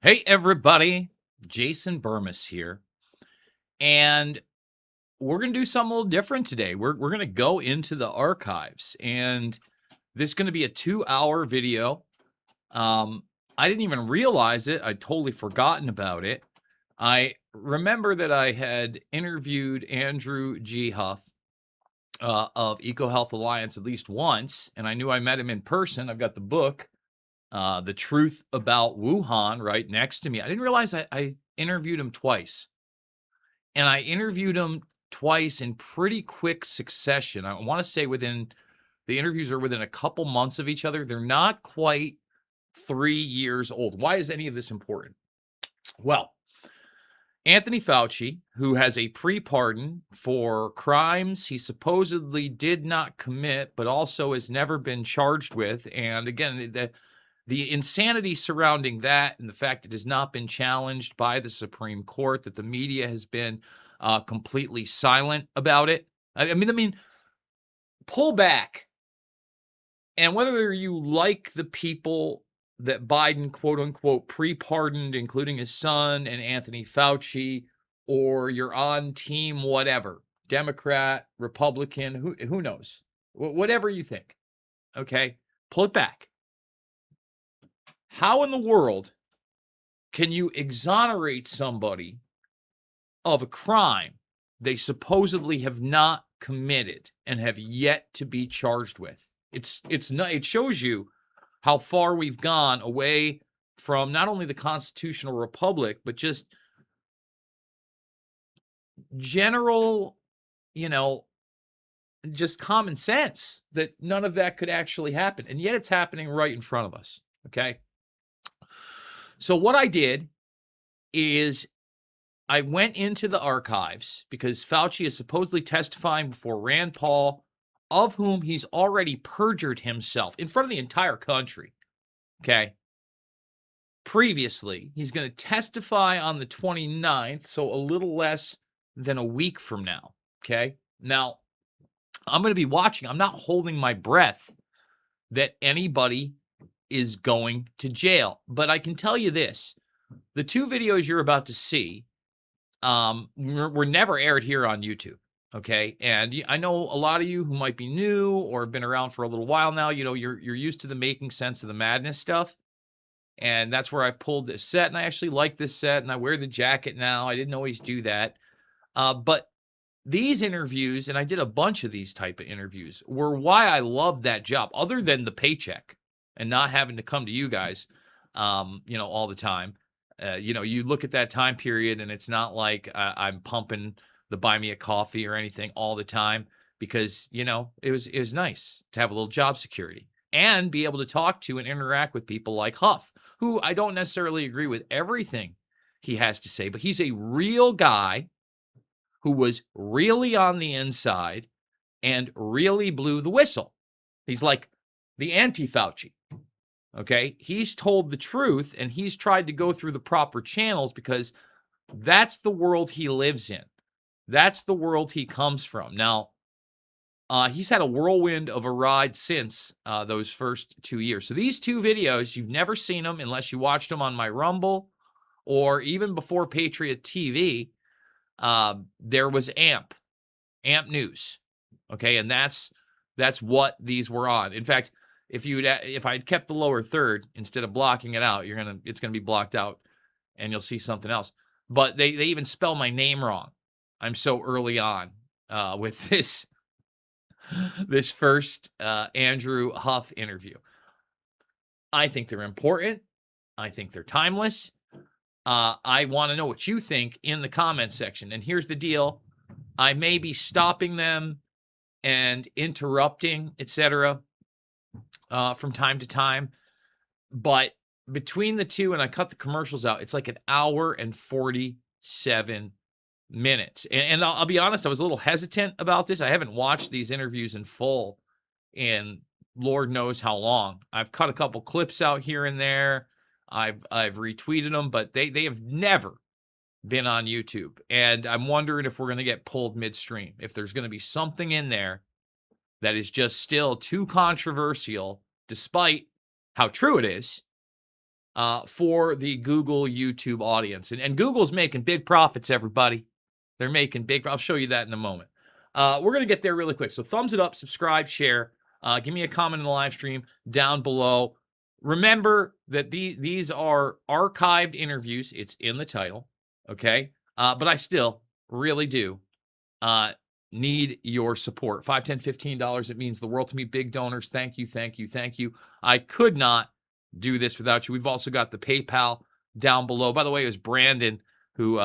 Hey, everybody. Jason Bermas here. And we're going to do something a little different today. We're going to go into the archives, and this is going to be a 2-hour video. I didn't even realize it. I'd totally forgotten about it. I remember that I had interviewed Andrew G. Huff of EcoHealth Alliance at least once, and I knew I met him in person. I've got the book, The Truth About Wuhan, right next to me. I didn't realize I interviewed him twice. And I interviewed him twice in pretty quick succession. I want to say the interviews are within a couple months of each other. They're not quite 3 years old. Why is any of this important? Well, Anthony Fauci, who has a pre-pardon for crimes he supposedly did not commit, but also has never been charged with. And again, the insanity surrounding that and the fact it has not been challenged by the Supreme Court, that the media has been completely silent about it. I mean, pull back. And whether you like the people that Biden, quote unquote, pre-pardoned, including his son and Anthony Fauci, or you're on team whatever, Democrat, Republican, who knows? Whatever you think, okay? Pull it back. How in the world can you exonerate somebody of a crime they supposedly have not committed and have yet to be charged with? It shows you how far we've gone away from not only the constitutional republic, but just general, just common sense that none of that could actually happen. And yet it's happening right in front of us. Okay. So what I did is I went into the archives because Fauci is supposedly testifying before Rand Paul, of whom he's already perjured himself in front of the entire country. Okay. Previously, he's going to testify on the 29th, so a little less than a week from now. Okay. Now, I'm going to be watching. I'm not holding my breath that anybody is going to jail. But I can tell you this. The two videos you're about to see were never aired here on YouTube. Okay. And I know a lot of you who might be new or have been around for a little while now, you're used to the making sense of the madness stuff. And that's where I've pulled this set. And I actually like this set and I wear the jacket now. I didn't always do that. But these interviews, and I did a bunch of these type of interviews, were why I loved that job, other than the paycheck and not having to come to you guys, all the time. You look at that time period and it's not like I'm pumping the buy me a coffee or anything all the time because, it was nice to have a little job security and be able to talk to and interact with people like Huff, who I don't necessarily agree with everything he has to say, but he's a real guy who was really on the inside and really blew the whistle. He's like the anti-Fauci. Okay, he's told the truth and he's tried to go through the proper channels because that's the world he lives in. That's the world he comes from. Now, he's had a whirlwind of a ride since those first 2 years. So these two videos, you've never seen them unless you watched them on my Rumble or even before Patriot TV. There was AMP News. Okay, and that's what these were on. In fact, if I'd kept the lower third instead of blocking it out, it's gonna be blocked out, and you'll see something else. But they even spell my name wrong. I'm so early on with this first Andrew Huff interview. I think they're important. I think they're timeless. I want to know what you think in the comments section. And here's the deal. I may be stopping them and interrupting, etc., from time to time. But between the two, and I cut the commercials out, it's like an hour and 47 minutes. And I'll be honest, I was a little hesitant about this. I haven't watched these interviews in full in Lord knows how long. I've cut a couple clips out here and there. I've retweeted them, but they have never been on YouTube. And I'm wondering if we're going to get pulled midstream, if there's going to be something in there that is just still too controversial, despite how true it is, for the Google YouTube audience. And Google's making big profits, everybody. They're making big. I'll show you that in a moment. We're going to get there really quick. So thumbs it up, subscribe, share. Give me a comment in the live stream down below. Remember that these are archived interviews. It's in the title, okay? But I still really do need your support. $5, $10, $15. It means the world to me. Big donors. Thank you, thank you, thank you. I could not do this without you. We've also got the PayPal down below. By the way, it was Brandon who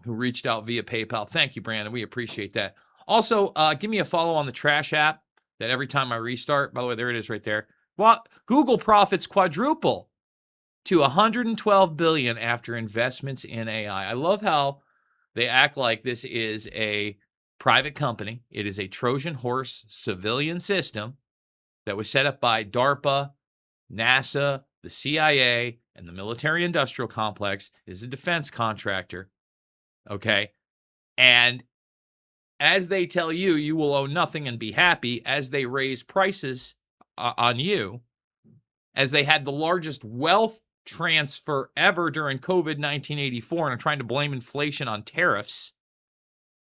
reached out via PayPal. Thank you, Brandon. We appreciate that. Also, give me a follow on the Trash app that every time I restart, by the way, there it is right there. Well, Google profits quadruple to $112 billion after investments in AI. I love how they act like this is a private company. It is a Trojan horse civilian system that was set up by DARPA, NASA, the CIA, and the military-industrial complex. It is a defense contractor, okay? And as they tell you, you will owe nothing and be happy, as they raise prices on you, as they had the largest wealth transfer ever during COVID 1984 and are trying to blame inflation on tariffs,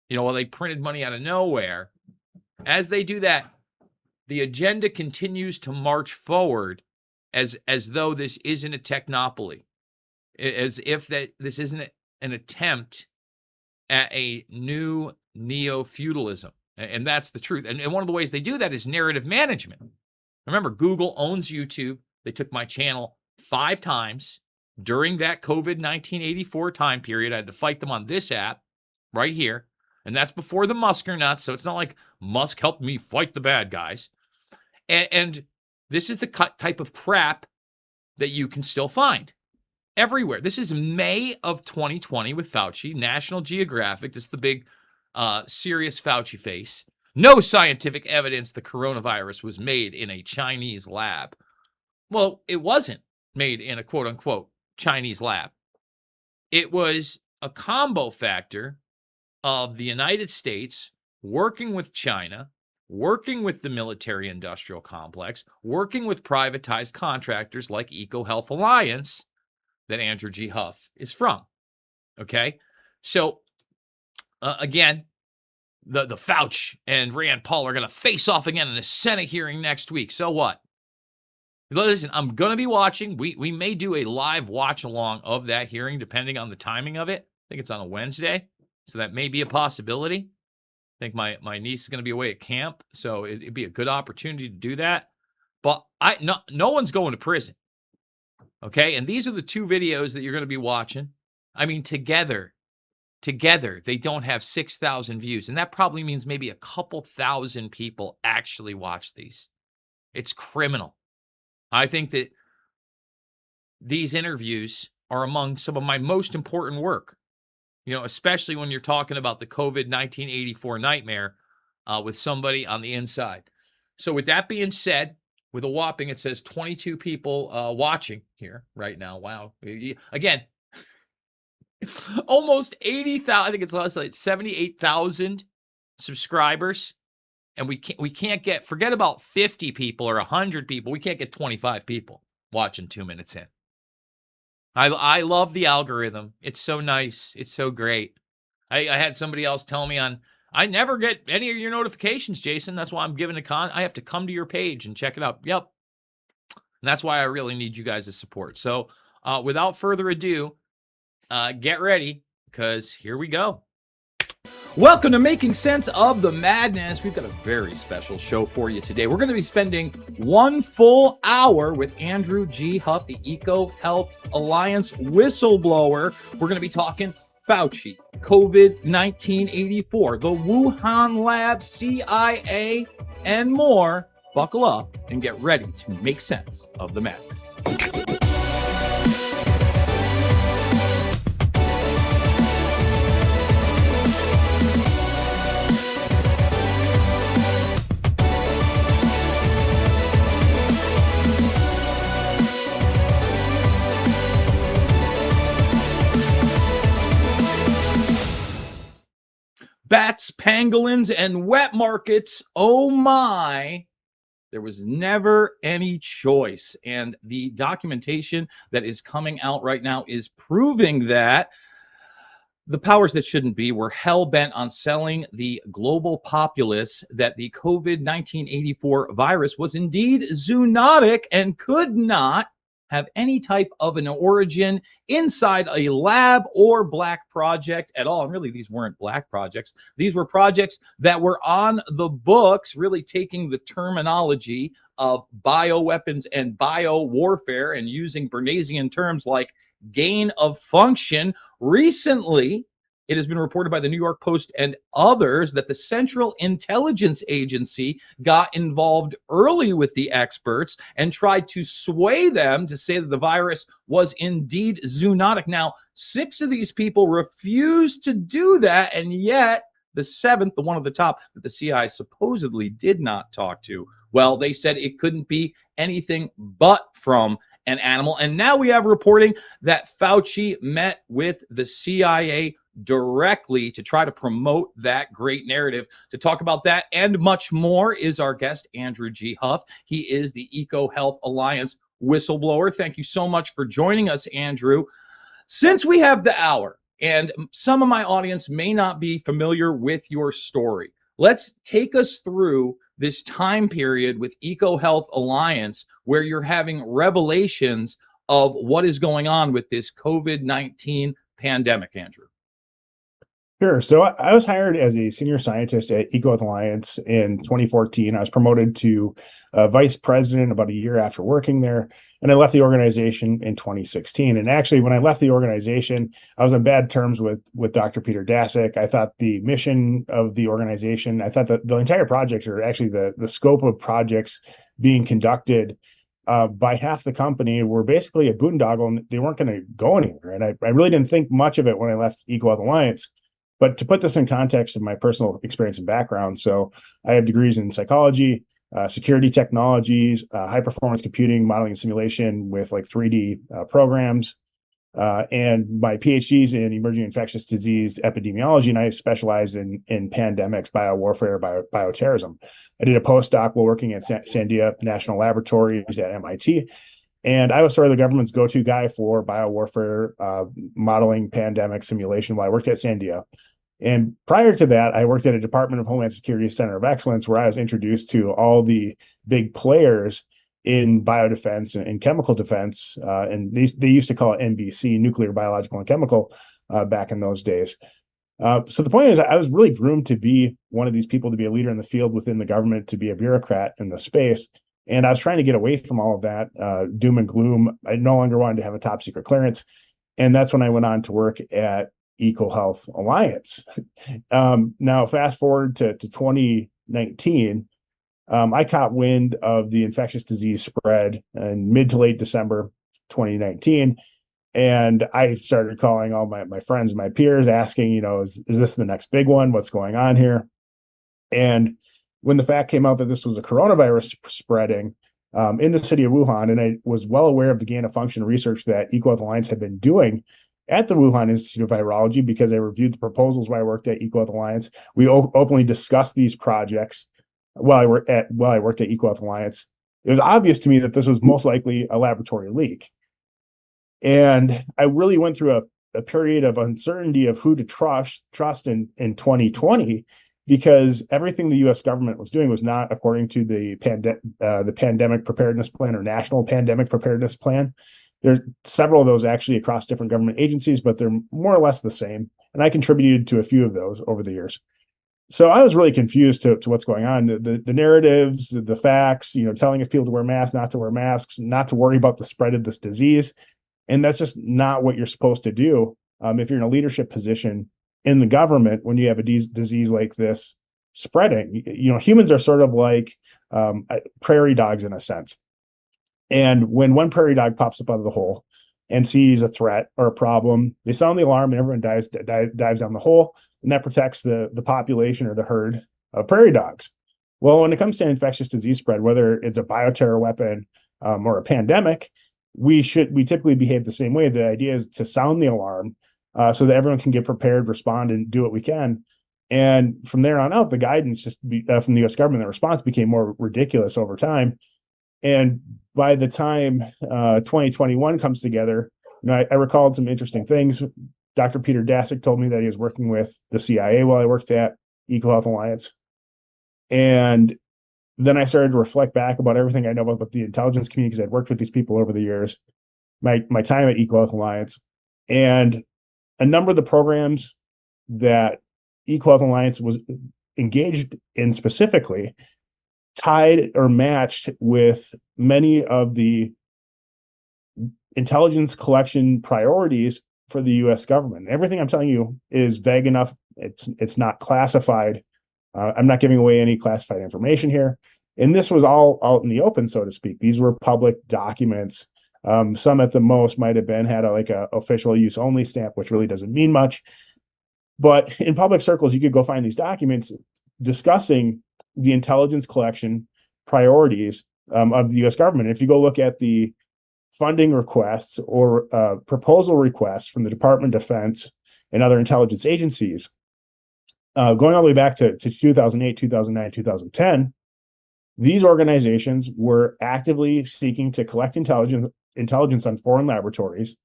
while they printed money out of nowhere. As they do that, the agenda continues to march forward as though this isn't a technopoly, as if that this isn't an attempt at a new neo-feudalism. And that's the truth. And one of the ways they do that is narrative management. Remember, Google owns YouTube. They took my channel 5 times during that COVID 1984 time period. I had to fight them on this app right here. And that's before the Musker nuts. So it's not like Musk helped me fight the bad guys. And this is the type of crap that you can still find everywhere. This is May of 2020 with Fauci, National Geographic. This is the big, serious Fauci face. No scientific evidence the coronavirus was made in a Chinese lab. Well, it wasn't made in a quote-unquote Chinese lab. It was a combo factor of the United States working with China, working with the military-industrial complex, working with privatized contractors like EcoHealth Alliance that Andrew G. Huff is from, okay? So, again, the Fauci and Rand Paul are going to face off again in a Senate hearing next week. So what? Listen, I'm going to be watching. We may do a live watch-along of that hearing, depending on the timing of it. I think it's on a Wednesday, so that may be a possibility. I think my niece is going to be away at camp, so it'd be a good opportunity to do that. But no one's going to prison, okay? And these are the 2 videos that you're going to be watching. I mean, together, they don't have 6,000 views, and that probably means maybe a couple thousand people actually watch these. It's criminal. I think that these interviews are among some of my most important work, especially when you're talking about the COVID 1984 nightmare with somebody on the inside. So with that being said, with a whopping, it says 22 people watching here right now. Wow. Again, almost 80,000, I think it's less like 78,000 subscribers. And we can't get, forget about 50 people or 100 people. We can't get 25 people watching 2 minutes in. I love the algorithm. It's so nice. It's so great. I had somebody else tell me I never get any of your notifications, Jason. That's why I'm giving I have to come to your page and check it out. Yep. And that's why I really need you guys' support. So without further ado, get ready, because here we go. Welcome to Making Sense of the Madness. We've got a very special show for you today. We're going to be spending 1 full hour with Andrew G. Huff, the EcoHealth Alliance whistleblower. We're going to be talking Fauci, COVID 1984, the Wuhan lab, CIA, and more. Buckle up and get ready to make sense of the madness. Bats, pangolins, and wet markets. Oh my. There was never any choice. And the documentation that is coming out right now is proving that the powers that shouldn't be were hell-bent on selling the global populace that the COVID 1984 virus was indeed zoonotic and could not have any type of an origin inside a lab or black project at all. And really, these weren't black projects. These were projects that were on the books, really taking the terminology of bioweapons and bio warfare and using Bernaysian terms like gain of function. Recently, it has been reported by the New York Post and others that the Central Intelligence Agency got involved early with the experts and tried to sway them to say that the virus was indeed zoonotic. Now, 6 of these people refused to do that, and yet the 7th, the one at the top that the CIA supposedly did not talk to, well, they said it couldn't be anything but from an animal. And now we have reporting that Fauci met with the CIA directly to try to promote that great narrative. To talk about that and much more is our guest, Andrew G. Huff. He is the EcoHealth Alliance whistleblower. Thank you so much for joining us, Andrew. Since we have the hour, and some of my audience may not be familiar with your story, let's take us through this time period with EcoHealth Alliance where you're having revelations of what is going on with this COVID-19 pandemic, Andrew. Sure. So I was hired as a senior scientist at EcoHealth Alliance in 2014. I was promoted to vice president about a year after working there, and I left the organization in 2016. And actually, when I left the organization, I was on bad terms with Dr. Peter Daszak. I thought the mission of the organization, I thought that the entire project, or actually the scope of projects being conducted by half the company, were basically a boondoggle, and they weren't going to go anywhere. And I really didn't think much of it when I left EcoHealth Alliance. But to put this in context of my personal experience and background, so I have degrees in psychology, security technologies, high performance computing, modeling and simulation with like 3D programs, and my PhDs in emerging infectious disease epidemiology, and I specialize in pandemics, biowarfare, bioterrorism. I did a postdoc while working at Sandia National Laboratories at MIT. And I was sort of the government's go-to guy for biowarfare, modeling, pandemic simulation while I worked at Sandia. And prior to that, I worked at a Department of Homeland Security Center of Excellence, where I was introduced to all the big players in biodefense and chemical defense. And they used to call it NBC, nuclear, biological, and chemical, back in those days. So the point is, I was really groomed to be one of these people, to be a leader in the field within the government, to be a bureaucrat in the space. And I was trying to get away from all of that doom and gloom. I no longer wanted to have a top secret clearance. And that's when I went on to work at EcoHealth Alliance. Now, fast forward to 2019, I caught wind of the infectious disease spread in mid to late December 2019. And I started calling all my friends and my peers asking, is this the next big one? What's going on here? And when the fact came out that this was a coronavirus spreading in the city of Wuhan, and I was well aware of the gain of function research that EcoHealth Alliance had been doing at the Wuhan Institute of Virology, because I reviewed the proposals while I worked at EcoHealth Alliance. We openly discussed these projects while I worked at EcoHealth Alliance. It was obvious to me that this was most likely a laboratory leak. And I really went through a period of uncertainty of who to trust in 2020, because everything the U.S. government was doing was not according to the pandemic preparedness plan or national pandemic preparedness plan. There's several of those actually across different government agencies, but they're more or less the same. And I contributed to a few of those over the years. So I was really confused to what's going on. The narratives, the facts, telling people to wear masks, not to wear masks, not to worry about the spread of this disease. And that's just not what you're supposed to do if you're in a leadership position in the government when you have a disease like this spreading. Humans are sort of like prairie dogs in a sense. And when one prairie dog pops up out of the hole and sees a threat or a problem, they sound the alarm and everyone dives down the hole, and that protects the population or the herd of prairie dogs. Well, when it comes to infectious disease spread, whether it's a bioterror weapon or a pandemic, we typically behave the same way. The idea is to sound the alarm so that everyone can get prepared, respond, and do what we can. And from there on out, the guidance from the U.S. government, the response became more ridiculous over time. And by the time 2021 comes together, I recalled some interesting things. Dr. Peter Daszak told me that he was working with the CIA while I worked at EcoHealth Alliance. And then I started to reflect back about everything I know about the intelligence community, because I'd worked with these people over the years, my time at EcoHealth Alliance. And a number of the programs that EcoHealth Alliance was engaged in specifically tied or matched with many of the intelligence collection priorities for the U.S. government. Everything I'm telling you is vague enough. It's not classified. I'm not giving away any classified information here. And this was all out in the open, so to speak. These were public documents. Some at the most might have had a official use only stamp, which really doesn't mean much. But in public circles, you could go find these documents discussing the intelligence collection priorities of the U.S. government. If you go look at the funding requests or proposal requests from the Department of Defense and other intelligence agencies, going all the way back to 2008, 2009, 2010, these organizations were actively seeking to collect intelligence on foreign laboratories,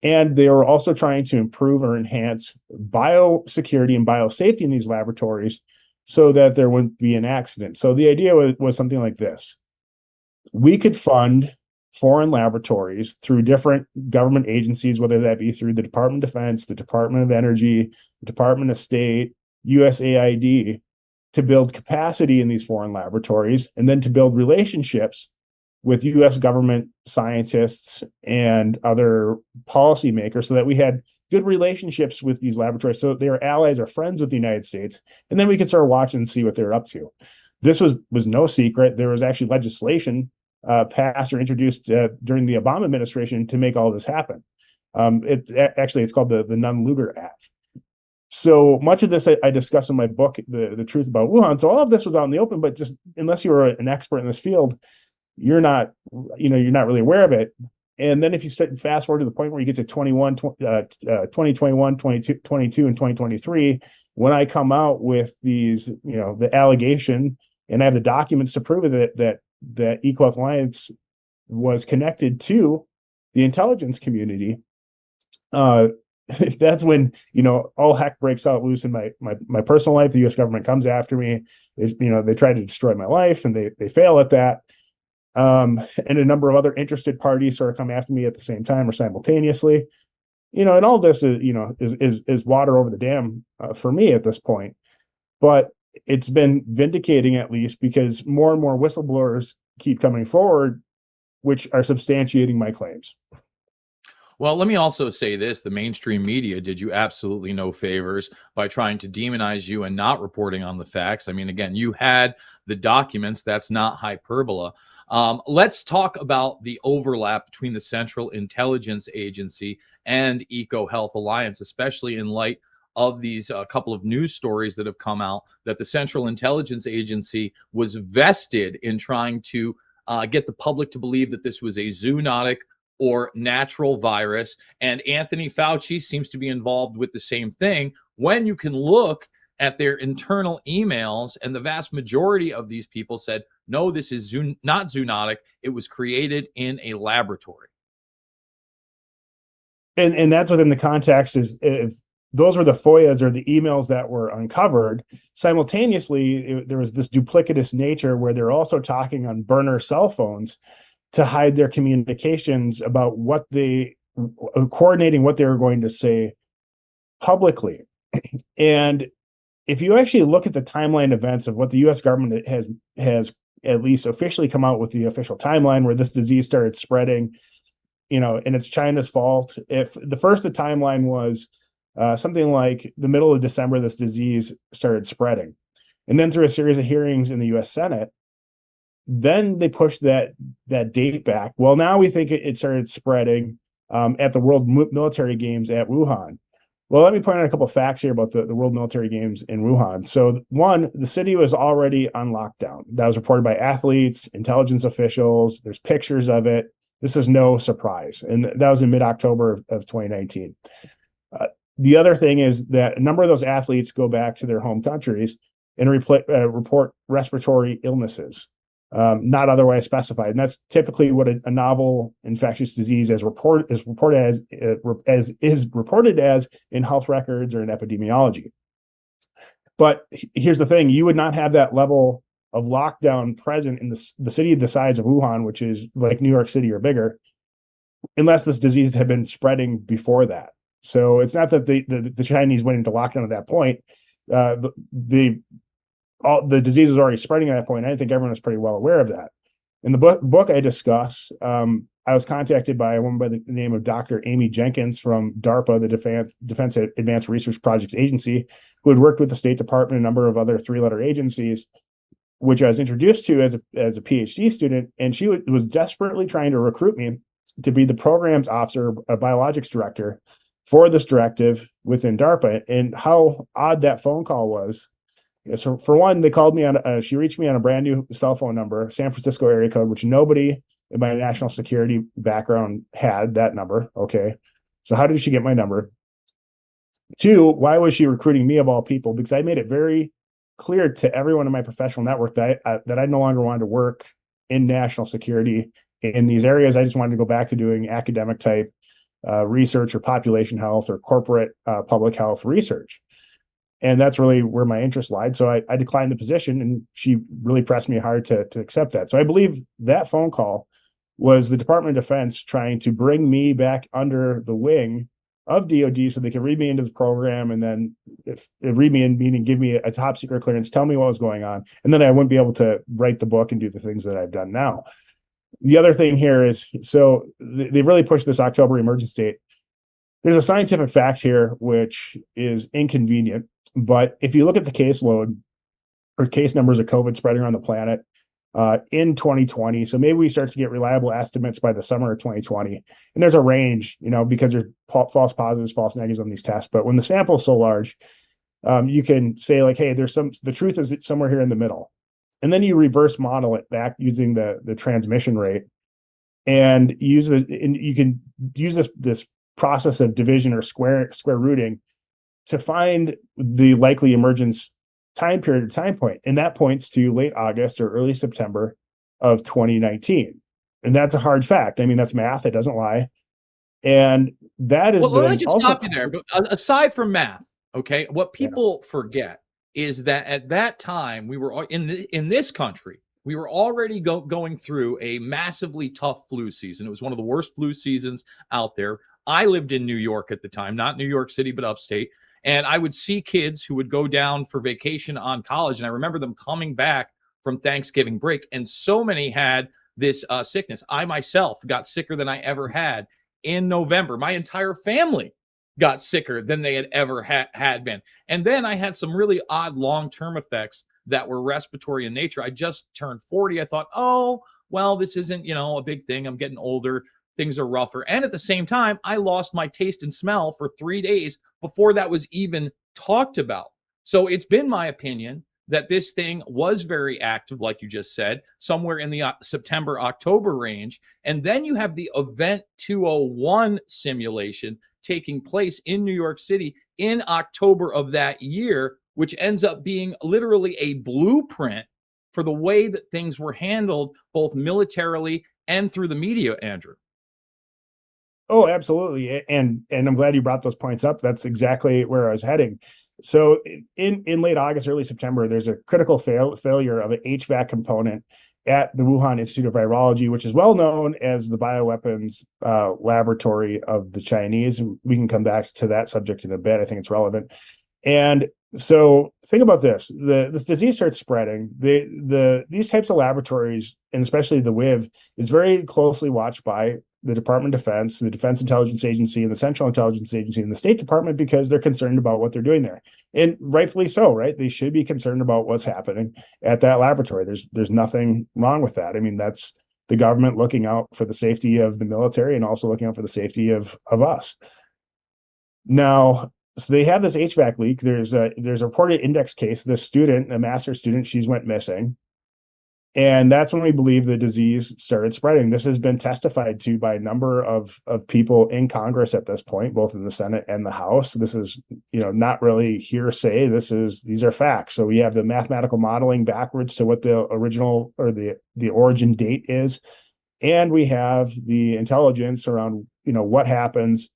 and they were also trying to improve or enhance biosecurity and biosafety in these laboratories so that there wouldn't be an accident. So the idea was something like this. We could fund foreign laboratories through different government agencies, whether that be through the Department of Defense, the Department of Energy, the Department of State, USAID, to build capacity in these foreign laboratories, and then to build relationships with U.S. government scientists and other policymakers so that we had good relationships with these laboratories, so they were allies or friends with the United States, and then we could sort of watch and see what they're up to. This was no secret. There was actually legislation passed or introduced during the Obama administration to make all this happen. It's called the Nunn-Lugar Act. So much of this I discuss in my book, The Truth About Wuhan. So all of this was out in the open, but just unless you were an expert in this field, you're not really aware of it. And then if you fast forward to the point where you get to 2021, 2022, and 2023, when I come out with these, the allegation, and I have the documents to prove it that EcoHealth Alliance was connected to the intelligence community, that's when all heck breaks out loose in my personal life. The U.S. government comes after me. They try to destroy my life, and they fail at that. And a number of other interested parties sort of come after me at the same time or simultaneously. And all this is water over the dam for me at this point. But it's been vindicating, at least, because more and more whistleblowers keep coming forward, which are substantiating my claims. Well, let me also say this. The mainstream media did you absolutely no favors by trying to demonize you and not reporting on the facts. I mean, again, you had the documents. That's not hyperbole. Let's talk about the overlap between the Central Intelligence Agency and EcoHealth Alliance, especially in light of these couple of news stories that have come out that the Central Intelligence Agency was vested in trying to get the public to believe that this was a zoonotic or natural virus. And Anthony Fauci seems to be involved with the same thing, when you can look at their internal emails, and the vast majority of these people said, no, this is not zoonotic. It was created in a laboratory. And that's within the context is if those were the FOIAs or the emails that were uncovered. Simultaneously, there was this duplicitous nature where they're also talking on burner cell phones to hide their communications about coordinating what they were going to say publicly. And if you actually look at the timeline events of what the U.S. government has at least officially come out with, the official timeline where this disease started spreading, and it's China's fault. If the timeline was something like the middle of December, this disease started spreading. And then through a series of hearings in the U.S. Senate, then they pushed that date back. Well, now we think it started spreading at the World Military Games at Wuhan. Well, let me point out a couple of facts here about the World Military Games in Wuhan. So one, the city was already on lockdown. That was reported by athletes, intelligence officials. There's pictures of it. This is no surprise. And that was in mid-October of 2019. The other thing is that a number of those athletes go back to their home countries and report respiratory illnesses, not otherwise specified, and that's typically what a novel infectious disease is reported as in health records or in epidemiology. But here's the thing: you would not have that level of lockdown present in the city the size of Wuhan, which is like New York City or bigger, unless this disease had been spreading before that. So it's not that the Chinese went into lockdown at that point. The disease was already spreading at that point. I think everyone was pretty well aware of that. In the book I discuss, I was contacted by a woman by the name of Dr. Amy Jenkins from DARPA, the Defense Advanced Research Projects Agency, who had worked with the State Department and a number of other three-letter agencies, which I was introduced to as a PhD student. And she was desperately trying to recruit me to be the programs officer, a biologics director for this directive within DARPA. And how odd that phone call was. So for one, they called me on, she reached me on a brand new cell phone number, San Francisco area code, which nobody in my national security background had that number. Okay. So how did she get my number? Two, why was she recruiting me of all people? Because I made it very clear to everyone in my professional network that I no longer wanted to work in national security in these areas. I just wanted to go back to doing academic type research or population health or corporate public health research. And that's really where my interest lied. So I declined the position, and she really pressed me hard to accept that. So I believe that phone call was the Department of Defense trying to bring me back under the wing of DOD so they could read me into the program, and then if read me in, meaning give me a top secret clearance, tell me what was going on, and then I wouldn't be able to write the book and do the things that I've done now. The other thing here is, so they've really pushed this October emergence date. There's a scientific fact here which is inconvenient, but if you look at the caseload or case numbers of COVID spreading around the planet in 2020, so maybe we start to get reliable estimates by the summer of 2020, and there's a range, because there's false positives, false negatives on these tests, but when the sample is so large, you can say like, hey, the truth is somewhere here in the middle. And then you reverse model it back using the transmission rate, and you can use this process of division or square rooting to find the likely emergence time period or time point. And that points to late August or early September of 2019. And that's a hard fact. I mean, that's math. It doesn't lie. And that is, well, let me just stop you there. But aside from math, okay, what people forget is that at that time we were in this country, we were already going through a massively tough flu season. It was one of the worst flu seasons out there. I lived in New York at the time, not New York City, but upstate. And I would see kids who would go down for vacation on college. And I remember them coming back from Thanksgiving break. And so many had this sickness. I myself got sicker than I ever had in November. My entire family got sicker than they had ever had been. And then I had some really odd long-term effects that were respiratory in nature. I just turned 40. I thought, oh, well, this isn't, a big thing. I'm getting older. Things are rougher. And at the same time, I lost my taste and smell for 3 days before that was even talked about. So it's been my opinion that this thing was very active, like you just said, somewhere in the September, October range. And then you have the Event 201 simulation taking place in New York City in October of that year, which ends up being literally a blueprint for the way that things were handled, both militarily and through the media, Andrew. Oh, absolutely. And I'm glad you brought those points up. That's exactly where I was heading. So in late August, early September, there's a critical failure of an HVAC component at the Wuhan Institute of Virology, which is well known as the bioweapons laboratory of the Chinese. We can come back to that subject in a bit. I think it's relevant. And so think about this: this disease starts spreading. These types of laboratories, and especially the WIV, is very closely watched by the Department of Defense, the Defense Intelligence Agency, and the Central Intelligence Agency, and the State Department, because they're concerned about what they're doing there, and rightfully so. Right? They should be concerned about what's happening at that laboratory. There's nothing wrong with that. I mean, that's the government looking out for the safety of the military and also looking out for the safety of us. Now, so they have this HVAC leak. There's a reported index case. This student, a master's student, she's went missing. And that's when we believe the disease started spreading. This has been testified to by a number of people in Congress at this point, both in the Senate and the House. This is, not really hearsay. These are facts. So we have the mathematical modeling backwards to what the original or the origin date is. And we have the intelligence around, what happens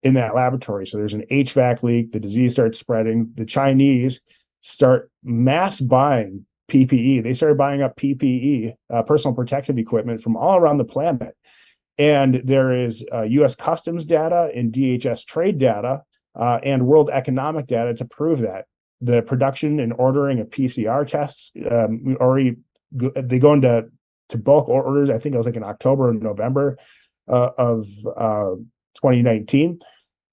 in that laboratory. So there's an HVAC leak, the disease starts spreading. The Chinese start mass buying PPE. They started buying up PPE, personal protective equipment from all around the planet. And there is US customs data and DHS trade data and world economic data to prove that. The production and ordering of PCR tests, they go into bulk orders. I think it was like in October and November of 2019.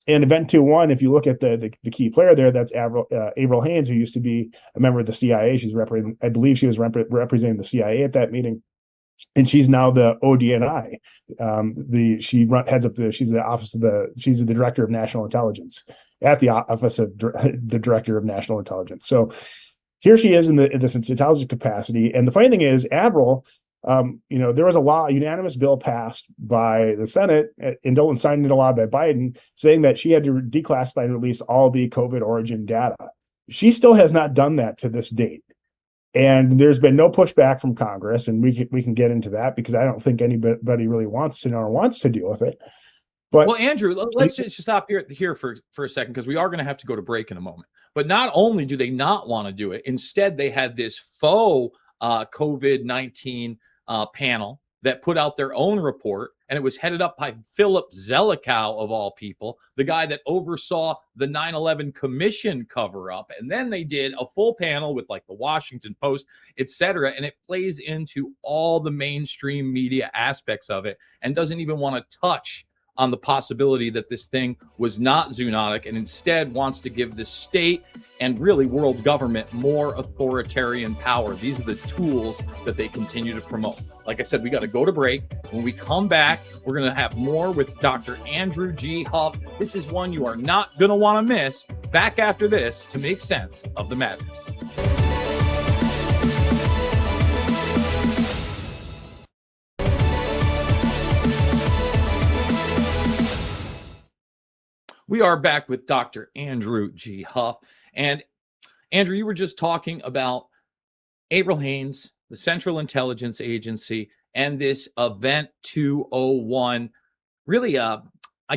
And Event 2.1, if you look at the key player there, that's Avril Haines, who used to be a member of the CIA. I believe she was representing the CIA at that meeting, and she's now the ODNI. She's the director of national intelligence at the office of the director of national intelligence. So here she is in this intelligence capacity. And the funny thing is, Avril, there was a unanimous bill passed by the Senate and signed into law by Biden saying that she had to declassify and release all the COVID origin data. She still has not done that to this date. And there's been no pushback from Congress, and we can get into that because I don't think anybody really wants to know or wants to deal with it. But well, Andrew, let's just stop here for a second, because we are going to have to go to break in a moment. But not only do they not want to do it, instead they had this faux COVID-19 panel that put out their own report, and it was headed up by Philip Zelikow, of all people, the guy that oversaw the 9/11 Commission cover-up. And then they did a full panel with like the Washington Post, etc., and it plays into all the mainstream media aspects of it and doesn't even want to touch on the possibility that this thing was not zoonotic, and instead wants to give the state and really world government more authoritarian power. These are the tools that they continue to promote. Like I said, we got to go to break. When we come back, we're going to have more with Dr. Andrew G. Huff. This is one you are not going to want to miss. Back after this to make sense of the madness. We are back with Dr. Andrew G. Huff. And Andrew, you were just talking about Avril Haines, the Central Intelligence Agency, and this Event 201. Really, I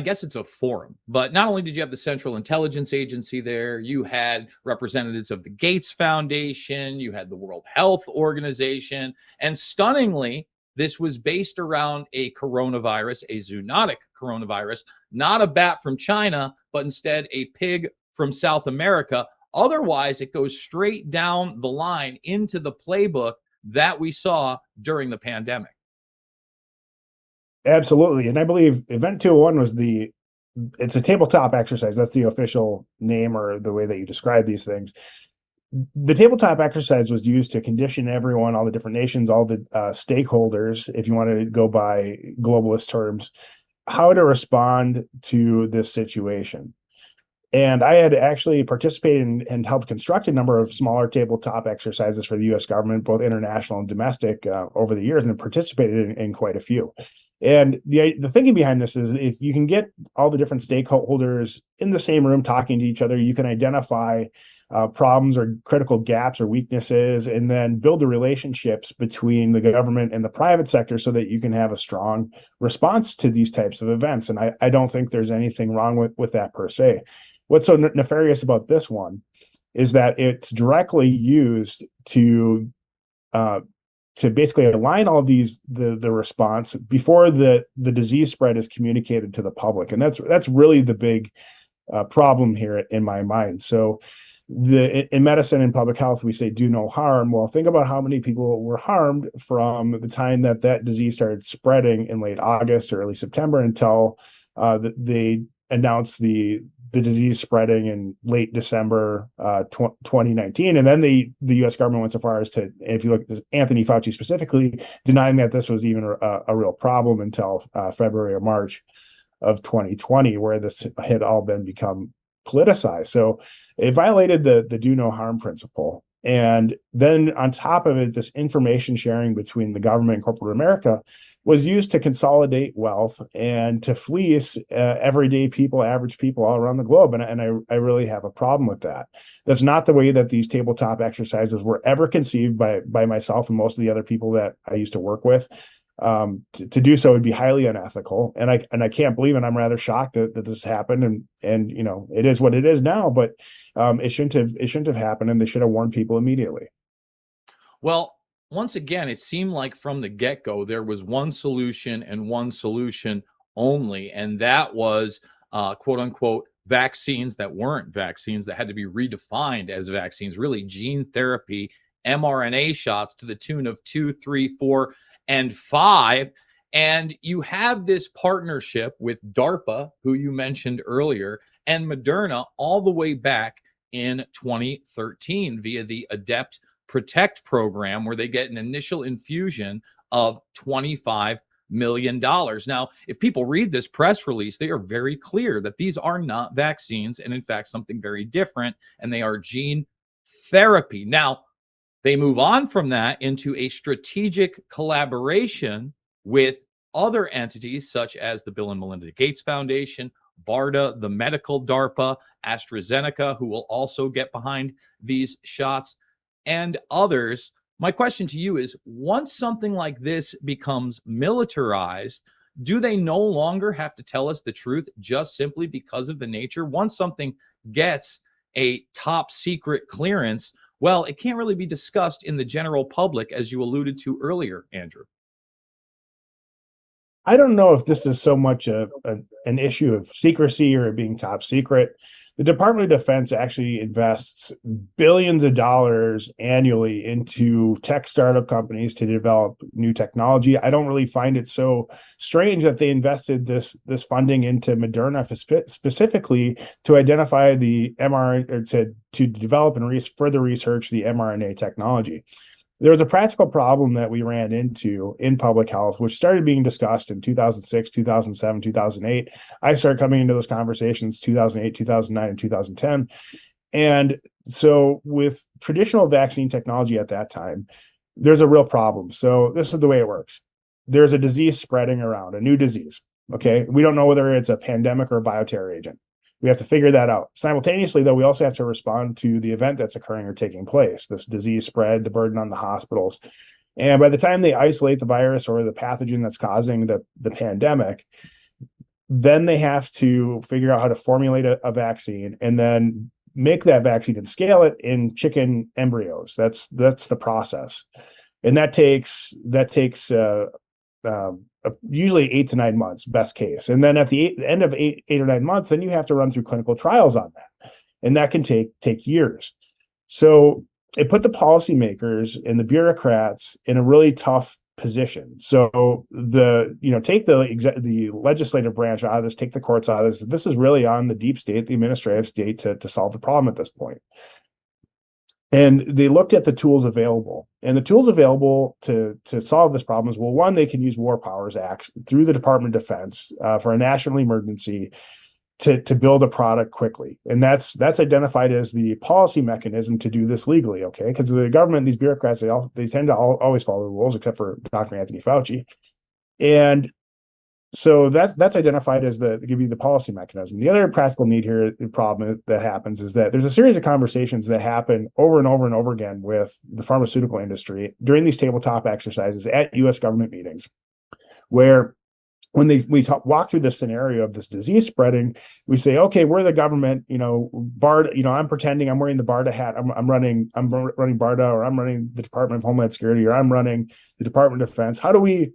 guess it's a forum. But not only did you have the Central Intelligence Agency there, you had representatives of the Gates Foundation, you had the World Health Organization, and stunningly, this was based around a coronavirus, a zoonotic coronavirus, not a bat from China, but instead a pig from South America. Otherwise, it goes straight down the line into the playbook that we saw during the pandemic. Absolutely. And I believe Event 201 it's a tabletop exercise. That's the official name or the way that you describe these things. The tabletop exercise was used to condition everyone, all the different nations, all the stakeholders, if you want to go by globalist terms, how to respond to this situation. And I had actually participated and helped construct a number of smaller tabletop exercises for the U.S. government, both international and domestic, over the years, and participated in quite a few. And the thinking behind this is if you can get all the different stakeholders in the same room talking to each other, you can identify problems or critical gaps or weaknesses, and then build the relationships between the government and the private sector so that you can have a strong response to these types of events. And I don't think there's anything wrong with that per se. What's so nefarious about this one is that it's directly used to basically align all of these the response before the disease spread is communicated to the public, and that's really the big problem here in my mind. So in medicine and public health, we say do no harm. Well, think about how many people were harmed from the time that disease started spreading in late August or early September until they announced the disease spreading in late December 2019. And then the U.S. government went so far as to, if you look at Anthony Fauci specifically, denying that this was even a real problem until February or March of 2020, where this had all become politicized. So it violated the do no harm principle. And then on top of it, this information sharing between the government and corporate America was used to consolidate wealth and to fleece everyday people, average people all around the globe. And I really have a problem with that. That's not the way that these tabletop exercises were ever conceived by myself and most of the other people that I used to work with. To do so would be highly unethical, and I can't believe it. I'm rather shocked that this happened, and you know, it is what it is now. But it shouldn't have happened, and they should have warned people immediately. Well, once again, it seemed like from the get-go there was one solution and one solution only, and that was quote unquote vaccines that weren't vaccines, that had to be redefined as vaccines, really gene therapy, mRNA shots to the tune of 2, 3, 4, and 5. And you have this partnership with DARPA, who you mentioned earlier, and Moderna all the way back in 2013 via the Adept Protect program, where they get an initial infusion of $25 million. Now, if people read this press release, they are very clear that these are not vaccines, and in fact, something very different, and they are gene therapy. Now, they move on from that into a strategic collaboration with other entities such as the Bill and Melinda Gates Foundation, BARDA, the medical DARPA, AstraZeneca, who will also get behind these shots, and others. My question to you is, once something like this becomes militarized, do they no longer have to tell us the truth just simply because of the nature? Once something gets a top secret clearance, well, it can't really be discussed in the general public, as you alluded to earlier, Andrew. I don't know if this is so much an issue of secrecy or it being top secret. The Department of Defense actually invests billions of dollars annually into tech startup companies to develop new technology. I don't really find it so strange that they invested this funding into Moderna specifically to identify the mRNA, or to develop and further research the mRNA technology. There was a practical problem that we ran into in public health, which started being discussed in 2006, 2007, 2008. I started coming into those conversations 2008, 2009, and 2010. And so with traditional vaccine technology at that time, there's a real problem. So this is the way it works. There's a disease spreading around, a new disease. Okay. We don't know whether it's a pandemic or a bioterror agent. We have to figure that out. Simultaneously, though, we also have to respond to the event that's occurring or taking place, this disease spread, the burden on the hospitals. And by the time they isolate the virus or the pathogen that's causing the pandemic, then they have to figure out how to formulate a vaccine and then make that vaccine and scale it in chicken embryos. That's the process. And that takes usually 8 to 9 months, best case. And then at the end of eight or 9 months, then you have to run through clinical trials on that. And that can take years. So it put the policymakers and the bureaucrats in a really tough position. So take the legislative branch out of this, take the courts out of this. This is really on the deep state, the administrative state, to solve the problem at this point. And they looked at the tools available, and the tools available to solve this problem is, well, one, they can use War Powers Act through the Department of Defense for a national emergency to build a product quickly. And that's identified as the policy mechanism to do this legally, okay? Because the government, these bureaucrats, they tend to always follow the rules, except for Dr. Anthony Fauci. And so that's identified as give you the policy mechanism. The other practical need here, the problem that happens, is that there's a series of conversations that happen over and over and over again with the pharmaceutical industry during these tabletop exercises at U.S. government meetings, where when we walk through this scenario of this disease spreading, we say, okay, we're the government, BARDA, I'm pretending I'm wearing the BARDA hat. I'm running BARDA, or I'm running the Department of Homeland Security, or I'm running the Department of Defense. How do we,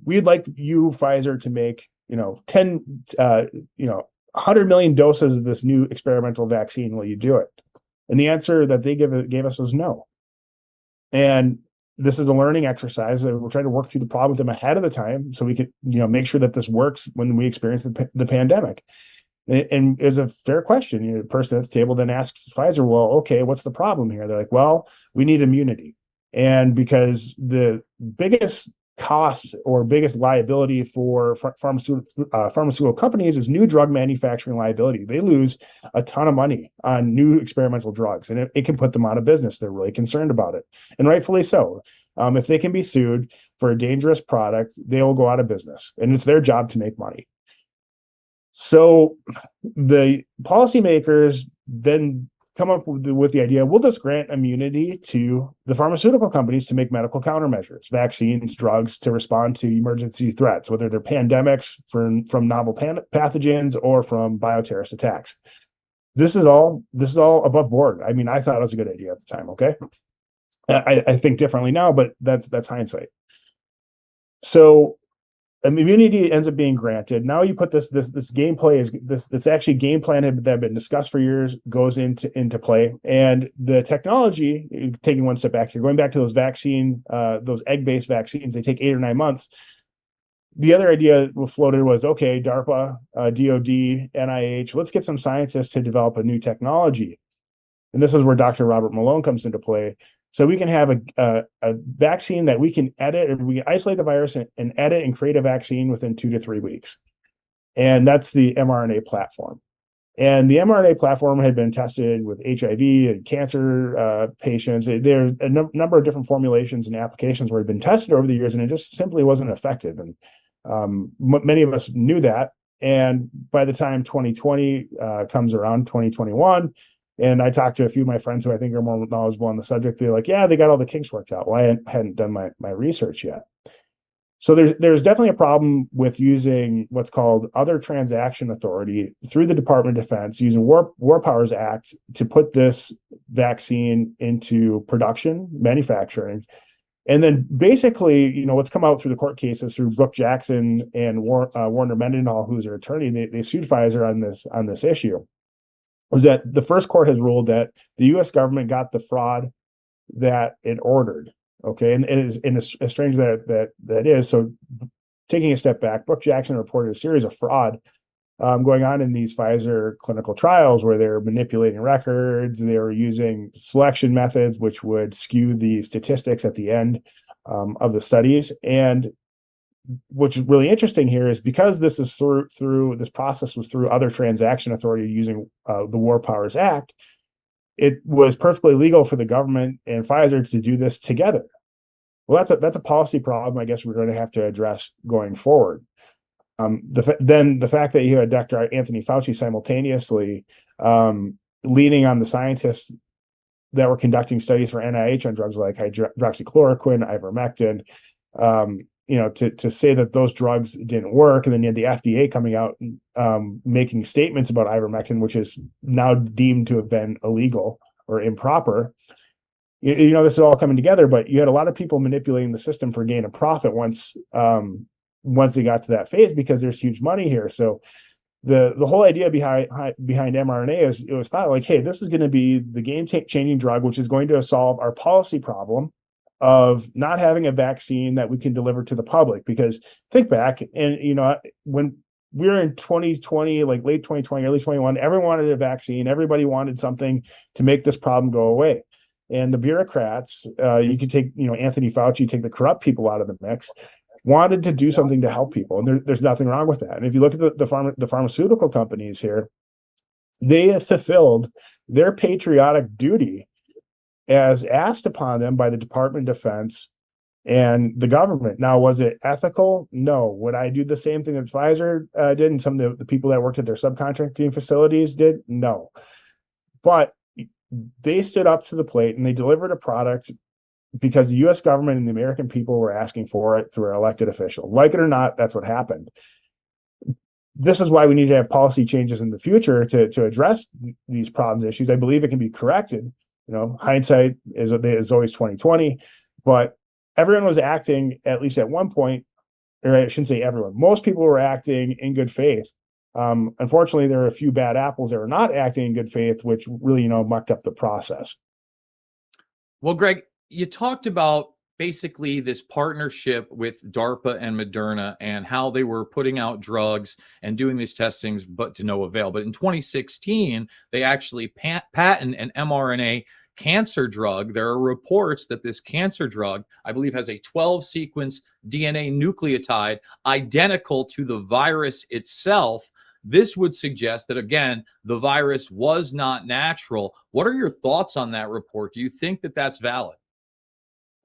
we'd like you, Pfizer, to make, 100 million doses of this new experimental vaccine. Will you do it? And the answer that they gave us was no. And this is a learning exercise. We're trying to work through the problem with them ahead of the time, so we could, make sure that this works when we experience the pandemic. And it's a fair question. The person at the table then asks Pfizer, well, okay, what's the problem here? They're like, well, we need immunity. And because the biggest cost or biggest liability for pharmaceutical companies is new drug manufacturing liability. They lose a ton of money on new experimental drugs, and it can put them out of business. They're really concerned about it, and rightfully so. If they can be sued for a dangerous product, they will go out of business, and it's their job to make money. So the policymakers then come up with the idea, we'll just grant immunity to the pharmaceutical companies to make medical countermeasures, vaccines, drugs, to respond to emergency threats, whether they're pandemics from novel pathogens or from bioterrorist attacks. This is all above board. I mean, I thought it was a good idea at the time. Okay. I think differently now, but that's hindsight. So immunity ends up being granted. Now you put this gameplay is this actually game plan that had been discussed for years goes into play, and the technology, taking one step back, you're going back to those egg-based vaccines. They take 8 or 9 months. The other idea floated was, okay, DARPA, DOD, NIH, let's get some scientists to develop a new technology, and this is where Dr. Robert Malone comes into play. So we can have a vaccine that we can edit, or we can isolate the virus and edit and create a vaccine within 2 to 3 weeks. And that's the mRNA platform. And the mRNA platform had been tested with HIV and cancer patients. There's a number of different formulations and applications where it had been tested over the years, and it just simply wasn't effective. And many of us knew that. And by the time 2020 comes around, 2021, and I talked to a few of my friends who I think are more knowledgeable on the subject. They're like, yeah, they got all the kinks worked out. Well, I hadn't done my research yet. So there's definitely a problem with using what's called other transaction authority through the Department of Defense, using War Powers Act to put this vaccine into production, manufacturing. And then basically, what's come out through the court cases through Brooke Jackson and Warner Mendenhall, who's her attorney, they sued Pfizer on this issue. Was that the first court has ruled that the U.S. government got the fraud that it ordered. Okay, and it is as strange that is. So, taking a step back, Brooke Jackson reported a series of fraud going on in these Pfizer clinical trials, where they're manipulating records, they were using selection methods which would skew the statistics at the end of the studies. And which is really interesting here is because this is through this process was through other transaction authority using the War Powers Act, it was perfectly legal for the government and Pfizer to do this together. Well, that's a policy problem I guess we're going to have to address going forward. Then the fact that you had Dr. Anthony Fauci simultaneously leaning on the scientists that were conducting studies for NIH on drugs like hydroxychloroquine, ivermectin, to say that those drugs didn't work. And then you had the FDA coming out making statements about ivermectin, which is now deemed to have been illegal or improper. This is all coming together, but you had a lot of people manipulating the system for gain of profit once they got to that phase, because there's huge money here. So the whole idea behind mRNA is it was thought like, hey, this is going to be the game-changing drug, which is going to solve our policy problem of not having a vaccine that we can deliver to the public. Because think back, and when we were in 2020, like late 2020, early 21, everyone wanted a vaccine. Everybody wanted something to make this problem go away. And the bureaucrats, you could take, Anthony Fauci, take the corrupt people out of the mix, wanted to do something to help people. And there's nothing wrong with that. And if you look at the pharmaceutical companies here, they have fulfilled their patriotic duty as asked upon them by the Department of Defense and the government. Now, was it ethical? No. Would I do the same thing that Pfizer did and some of the people that worked at their subcontracting facilities did? No. But they stood up to the plate and they delivered a product because the U.S. government and the American people were asking for it through our elected official. Like it or not, that's what happened. This is why we need to have policy changes in the future to address these problems, issues. I believe it can be corrected. Hindsight is always 2020, but everyone was acting, at least at one point, or I shouldn't say everyone, most people were acting in good faith. Unfortunately, there are a few bad apples that are not acting in good faith, which really, mucked up the process. Well, Greg, you talked about basically this partnership with DARPA and Moderna and how they were putting out drugs and doing these testings, but to no avail. But in 2016, they actually patent an mRNA cancer drug. There are reports that this cancer drug, I believe, has a 12 sequence DNA nucleotide identical to the virus itself. This would suggest that, again, the virus was not natural. What are your thoughts on that report? Do you think that that's valid?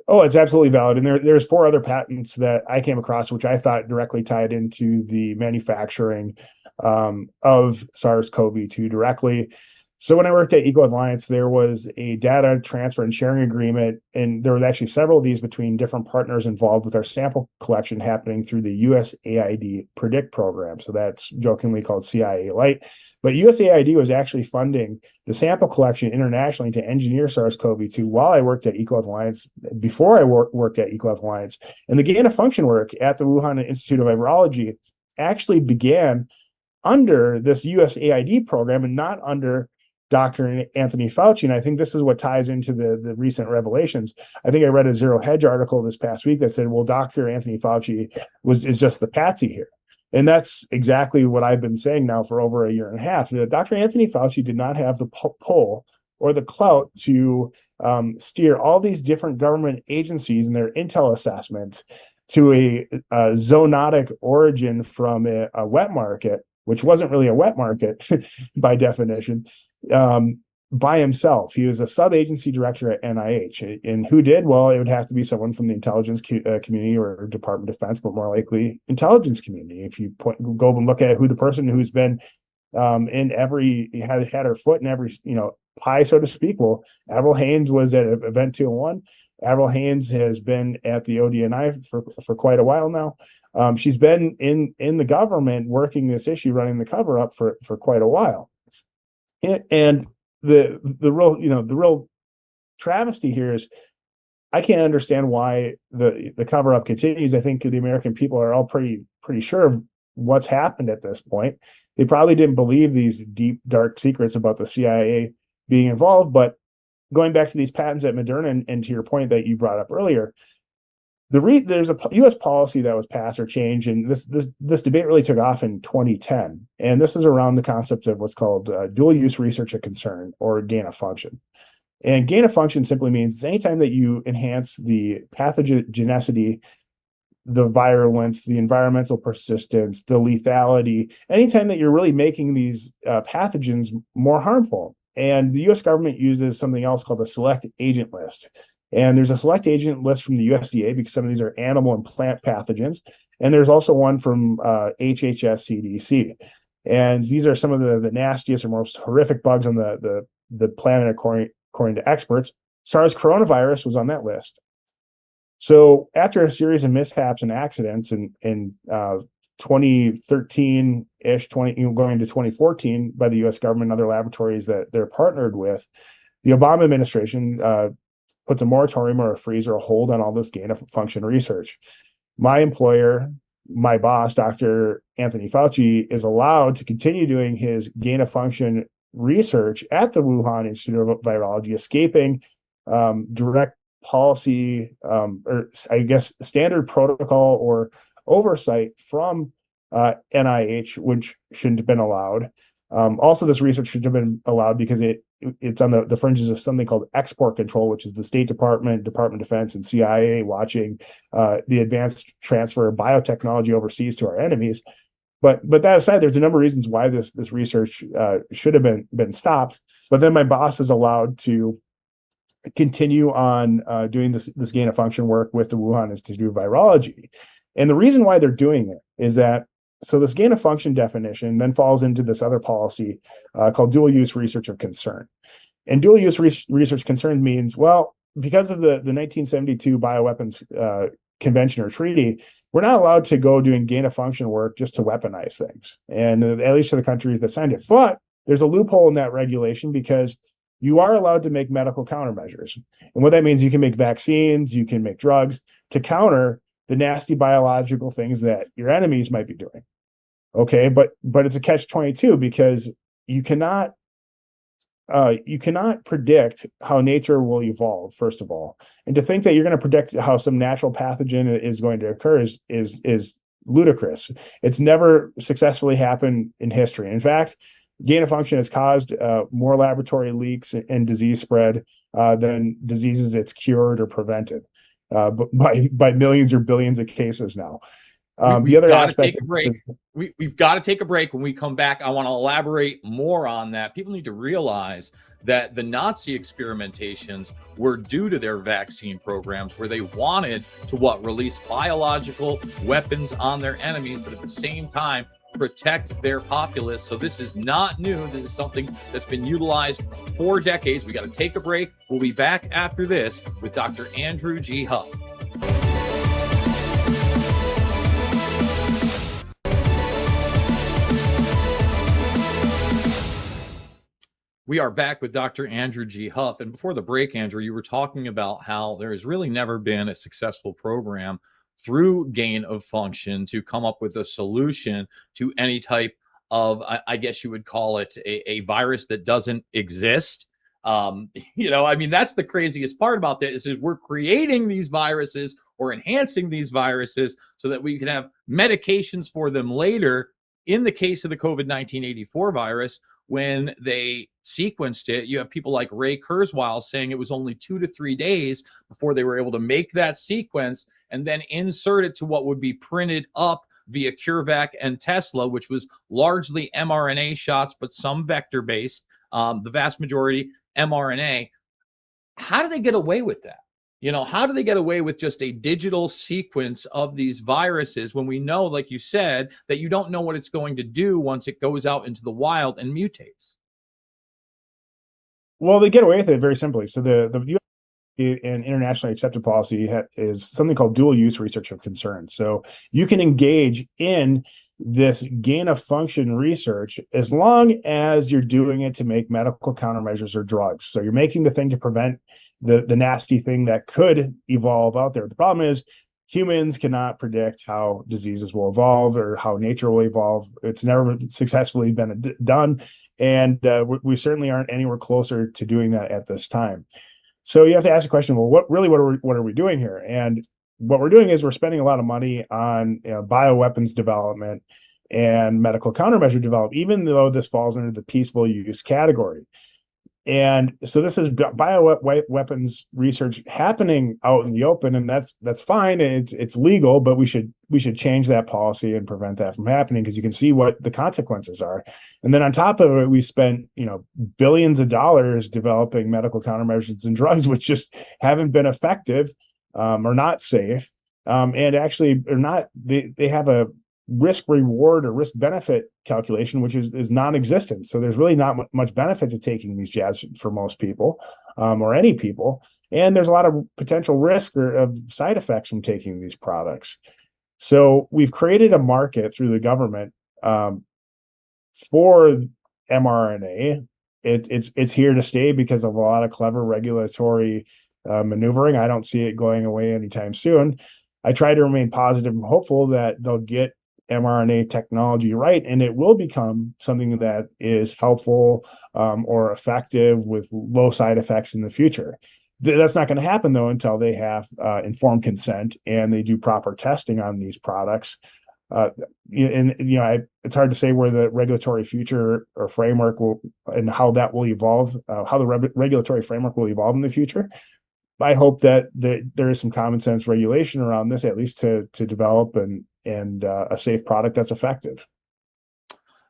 Oh, it's absolutely valid. And there's 4 other patents that I came across, which I thought directly tied into the manufacturing of SARS-CoV-2 directly. So when I worked at Eco Alliance, there was a data transfer and sharing agreement, and there was actually several of these between different partners involved with our sample collection happening through the USAID PREDICT program. So that's jokingly called CIA Light. But USAID was actually funding the sample collection internationally to engineer SARS-CoV-2 while I worked at Eco Alliance, before I worked at Eco Alliance. And the gain of function work at the Wuhan Institute of Virology actually began under this USAID program and not under Dr. Anthony Fauci. And I think this is what ties into the recent revelations. I think I read a Zero Hedge article this past week that said, well, Dr. Anthony Fauci is just the patsy here. And that's exactly what I've been saying now for over a year and a half. Dr. Anthony Fauci did not have the pull or the clout to steer all these different government agencies and their intel assessments to a zoonotic origin from a wet market, which wasn't really a wet market by definition, by himself. He was a sub-agency director at NIH. And who did? Well, it would have to be someone from the intelligence community or Department of Defense, but more likely intelligence community. If you go and look at who the person who's been in every, had her foot in every, pie, so to speak. Well, Avril Haines was at Event 201. Avril Haines has been at the ODNI for quite a while now. She's been in the government working this issue, running the cover up for quite a while. And the real travesty here is I can't understand why the cover up continues. I think the American people are all pretty sure of what's happened at this point. They probably didn't believe these deep, dark secrets about the CIA being involved. But going back to these patents at Moderna, and to your point that you brought up earlier, there's a U.S. policy that was passed or changed, and this debate really took off in 2010. And this is around the concept of what's called dual-use research of concern, or gain of function. And gain of function simply means anytime that you enhance the pathogenicity, the virulence, the environmental persistence, the lethality, anytime that you're really making these pathogens more harmful. And the U.S. government uses something else called a select agent list. And there's a select agent list from the USDA because some of these are animal and plant pathogens. And there's also one from HHS CDC. And these are some of the nastiest or most horrific bugs on the planet, according to experts. SARS coronavirus was on that list. So after a series of mishaps and accidents in 2013-ish, going into 2014 by the U.S. government and other laboratories that they're partnered with, the Obama administration puts a moratorium or a freeze or a hold on all this gain of function research. My employer, my boss, Dr. Anthony Fauci, is allowed to continue doing his gain of function research at the Wuhan Institute of Virology, escaping direct policy, or I guess standard protocol or oversight from NIH, which shouldn't have been allowed. Also, this research should have been allowed because it's on the fringes of something called export control, which is the State Department, Department of Defense, and CIA watching the advanced transfer of biotechnology overseas to our enemies. But that aside, there's a number of reasons why this research should have been stopped. But then my boss is allowed to continue on doing this gain of function work with the Wuhan Institute of Virology. And the reason why they're doing it is that, so this gain of function definition then falls into this other policy called dual use research of concern. And dual use research concern means, well, because of the 1972 bioweapons convention or treaty, we're not allowed to go doing gain of function work just to weaponize things. And at least to the countries that signed it. But there's a loophole in that regulation because you are allowed to make medical countermeasures. And what that means, you can make vaccines, you can make drugs to counter the nasty biological things that your enemies might be doing. Okay, but it's a catch-22 because you cannot predict how nature will evolve, first of all. And to think that you're going to predict how some natural pathogen is going to occur is ludicrous. It's never successfully happened in history. In fact, gain of function has caused more laboratory leaks and disease spread than diseases it's cured or prevented, by millions or billions of cases now. The We've other got to aspect take a of this break. We've got to take a break. When we come back, I want to elaborate more on that. People need to realize that the Nazi experimentations were due to their vaccine programs, where they wanted to release biological weapons on their enemies, but at the same time protect their populace. So this is not new. This is something that's been utilized for decades. We got to take a break. We'll be back after this with Dr. Andrew G. Huff. We are back with Dr. Andrew G. Huff. And before the break, Andrew, you were talking about how there has really never been a successful program through gain of function to come up with a solution to any type of, I guess you would call it a virus that doesn't exist. That's the craziest part about this is we're creating these viruses or enhancing these viruses so that we can have medications for them later. In the case of the COVID-19 84 virus, when they sequenced it, you have people like Ray Kurzweil saying it was only 2 to 3 days before they were able to make that sequence and then insert it to what would be printed up via CureVac and Tesla, which was largely mRNA shots, but some vector based, the vast majority mRNA. How do they get away with that? How do they get away with just a digital sequence of these viruses when we know, like you said, that you don't know what it's going to do once it goes out into the wild and mutates? Well, they get away with it very simply. So the US and internationally accepted policy is something called dual use research of concern. So you can engage in this gain of function research as long as you're doing it to make medical countermeasures or drugs. So you're making the thing to prevent the nasty thing that could evolve out there. The problem is humans cannot predict how diseases will evolve or how nature will evolve. It's never successfully been done. And we certainly aren't anywhere closer to doing that at this time. So you have to ask the question, well, what are we doing here? And what we're doing is we're spending a lot of money on bioweapons development and medical countermeasure development, even though this falls under the peaceful use category. And so this is bioweapons research happening out in the open, and that's fine. It's legal, but we should change that policy and prevent that from happening, because you can see what the consequences are. And then on top of it, we spent billions of dollars developing medical countermeasures and drugs which just haven't been effective, or not safe, and actually are not. They have a risk reward or risk benefit calculation which is non-existent. So there's really not much benefit to taking these jabs for most people, or any people, and there's a lot of potential risk of side effects from taking these products. So we've created a market through the government for mRNA. It's here to stay because of a lot of clever regulatory maneuvering. I don't see it going away anytime soon. I try to remain positive and hopeful that they'll get mRNA technology right, and it will become something that is helpful or effective with low side effects in the future. That's not going to happen, though, until they have informed consent and they do proper testing on these products. It's hard to say where the regulatory future or framework will and how that will evolve, how the regulatory framework will evolve in the future. I hope that there is some common sense regulation around this, at least to develop and a safe product that's effective.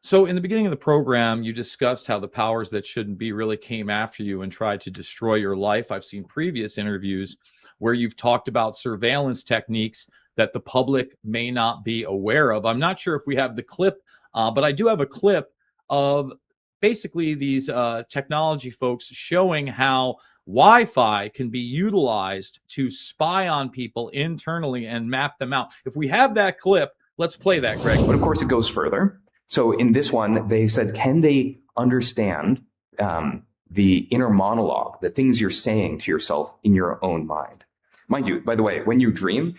So in the beginning of the program, you discussed how the powers that shouldn't be really came after you and tried to destroy your life. I've seen previous interviews where you've talked about surveillance techniques that the public may not be aware of. I'm not sure if we have the clip, but I do have a clip of basically these technology folks showing how Wi-Fi can be utilized to spy on people internally and map them out. If we have that clip, let's play that, Greg. But of course, it goes further. So in this one, they said, can they understand the inner monologue, the things you're saying to yourself in your own mind? Mind you, by the way, when you dream,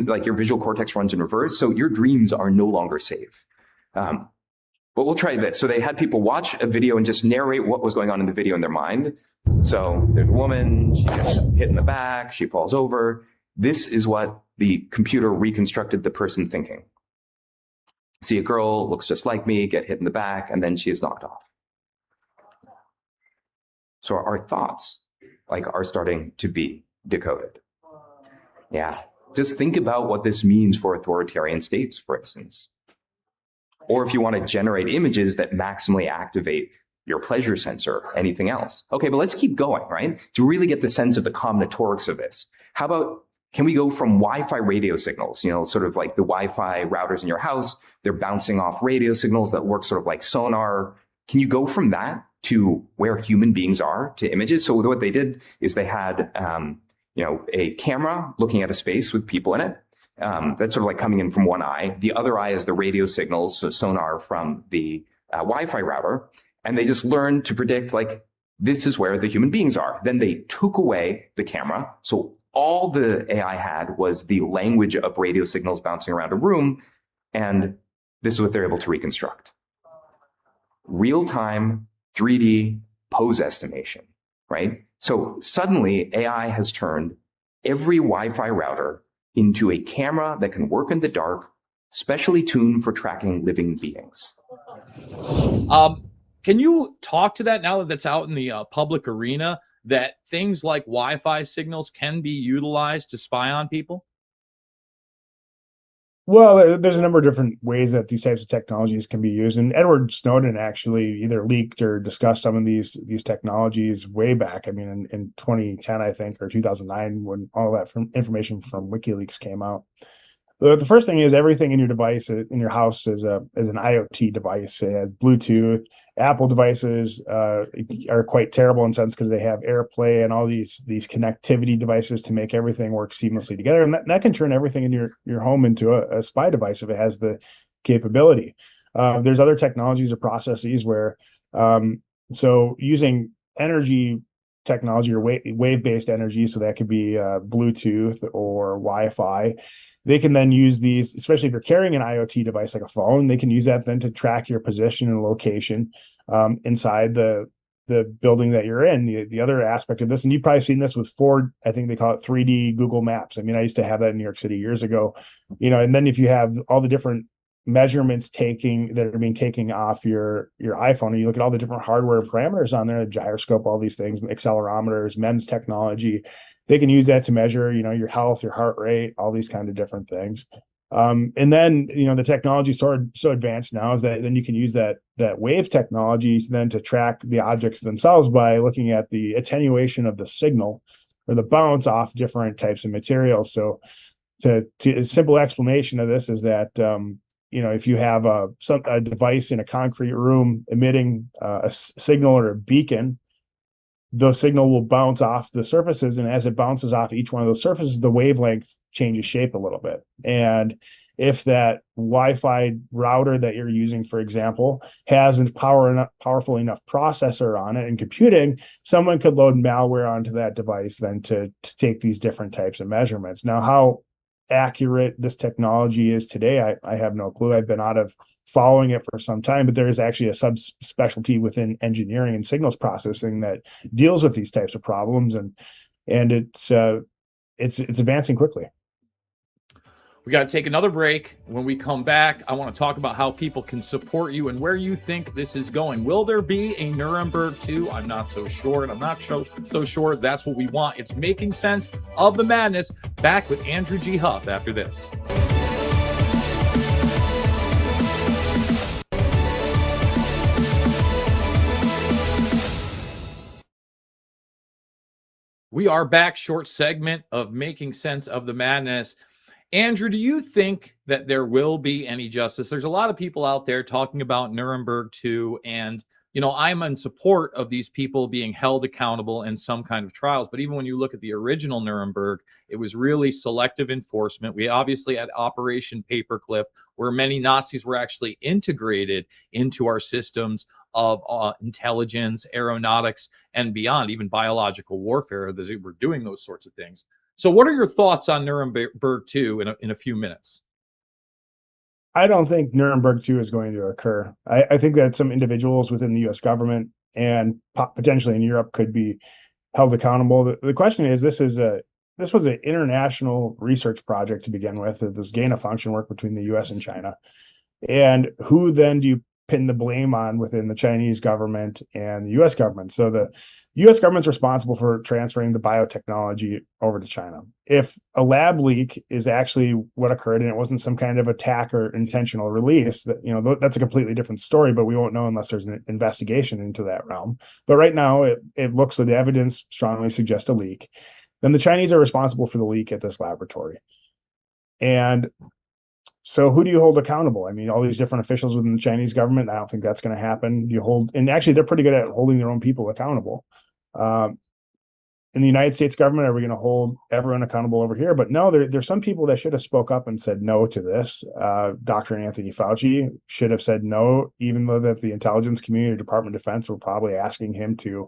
like your visual cortex runs in reverse, so your dreams are no longer safe. But we'll try this. So they had people watch a video and just narrate what was going on in the video in their mind. So there's a woman, she gets hit in the back, she falls over. This is what the computer reconstructed the person thinking. See a girl, looks just like me, get hit in the back, and then she is knocked off. So our thoughts like are starting to be decoded. Yeah. Just think about what this means for authoritarian states, for instance. Or if you want to generate images that maximally activate your pleasure sensor, anything else. Okay, but let's keep going, right? To really get the sense of the combinatorics of this. How about, can we go from Wi-Fi radio signals, you know, sort of like the Wi-Fi routers in your house, they're bouncing off radio signals that work sort of like sonar. Can you go from that to where human beings are to images? So what they did is they had, you know, a camera looking at a space with people in it. That's sort of like coming in from one eye. The other eye is the radio signals, so sonar from the Wi-Fi router. And they just learned to predict, like, this is where the human beings are. Then they took away the camera. So all the AI had was the language of radio signals bouncing around a room. And this is what they're able to reconstruct. Real-time 3D pose estimation, right? So suddenly AI has turned every Wi-Fi router into a camera that can work in the dark, specially tuned for tracking living beings. Can you talk to that now that that's out in the public arena, that things like Wi-Fi signals can be utilized to spy on people? Well, there's a number of different ways that these types of technologies can be used, and Edward Snowden actually either leaked or discussed some of these technologies way back. I mean, in 2010, I think, or 2009, when all that information from WikiLeaks came out. The first thing is everything in your device, in your house, is an IoT device. It has Bluetooth. Apple devices are quite terrible in a sense because they have AirPlay and all these connectivity devices to make everything work seamlessly together. And that can turn everything in your home into a spy device if it has the capability. There's other technologies or processes where, so using energy technology or wave-based energy, so that could be Bluetooth or Wi-Fi. They can then use these, especially if you're carrying an IoT device like a phone, they can use that then to track your position and location inside the building that you're in. The other aspect of this, and you've probably seen this with Ford, I think they call it 3D Google Maps. I mean, I used to have that in New York City years ago, you know, and then if you have all the different measurements that are being taken off your iPhone, and you look at all the different hardware parameters on there, the gyroscope, all these things, accelerometers, MEMS technology, they can use that to measure, you know, your health, your heart rate, all these kind of different things. And then, you know, the technology is so advanced now is that then you can use that wave technology then to track the objects themselves by looking at the attenuation of the signal or the bounce off different types of materials. So a simple explanation of this is that, you know, if you have a device in a concrete room emitting a signal or a beacon, the signal will bounce off the surfaces. And as it bounces off each one of those surfaces, the wavelength changes shape a little bit. And if that Wi-Fi router that you're using, for example, has a powerful enough processor on it and computing, someone could load malware onto that device then to take these different types of measurements. Now, how accurate this technology is today, I have no clue. I've been out of following it for some time, but there is actually a subspecialty within engineering and signals processing that deals with these types of problems, and it's advancing quickly. We got to take another break. When we come back, I want to talk about how people can support you and where you think this is going. Will there be a Nuremberg 2? I'm not so sure, and I'm not so sure that's what we want. It's Making Sense of the Madness. Back with Andrew G. Huff after this. We are back. Short segment of Making Sense of the Madness. Andrew, do you think that there will be any justice? There's a lot of people out there talking about Nuremberg 2, and, you know, I'm in support of these people being held accountable in some kind of trials. But even when you look at the original Nuremberg, it was really selective enforcement. We obviously had Operation Paperclip, where many Nazis were actually integrated into our systems of intelligence, aeronautics, and beyond, even biological warfare. They were doing those sorts of things. So what are your thoughts on Nuremberg 2 in a few minutes? I don't think Nuremberg 2 is going to occur. I think that some individuals within the U.S. government and potentially in Europe could be held accountable. The question is, this was an international research project to begin with, this gain of function work between the U.S. and China. And who then do you pin the blame on within the Chinese government and the US government. So the US government's responsible for transferring the biotechnology over to China. If a lab leak is actually what occurred and it wasn't some kind of attack or intentional release, that, you know, that's a completely different story, but we won't know unless there's an investigation into that realm. But right now it looks like the evidence strongly suggests a leak. Then the Chinese are responsible for the leak at this laboratory. And so who do you hold accountable? I mean, all these different officials within the Chinese government, I don't think that's going to happen. And actually they're pretty good at holding their own people accountable. In the United States government, are we going to hold everyone accountable over here? But no, there's some people that should have spoke up and said no to this. Dr. Anthony Fauci should have said no, even though that the intelligence community, Department of Defense, were probably asking him to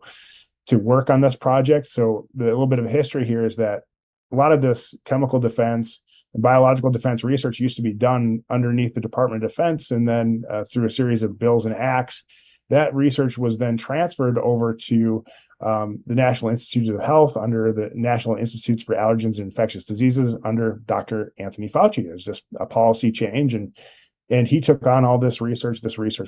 work on this project. So the little bit of history here is that a lot of this chemical defense and biological defense research used to be done underneath the Department of Defense, and then through a series of bills and acts, that research was then transferred over to the National Institutes of Health under the National Institutes for Allergens and Infectious Diseases under Dr. Anthony Fauci. It was just a policy change, and he took on all this research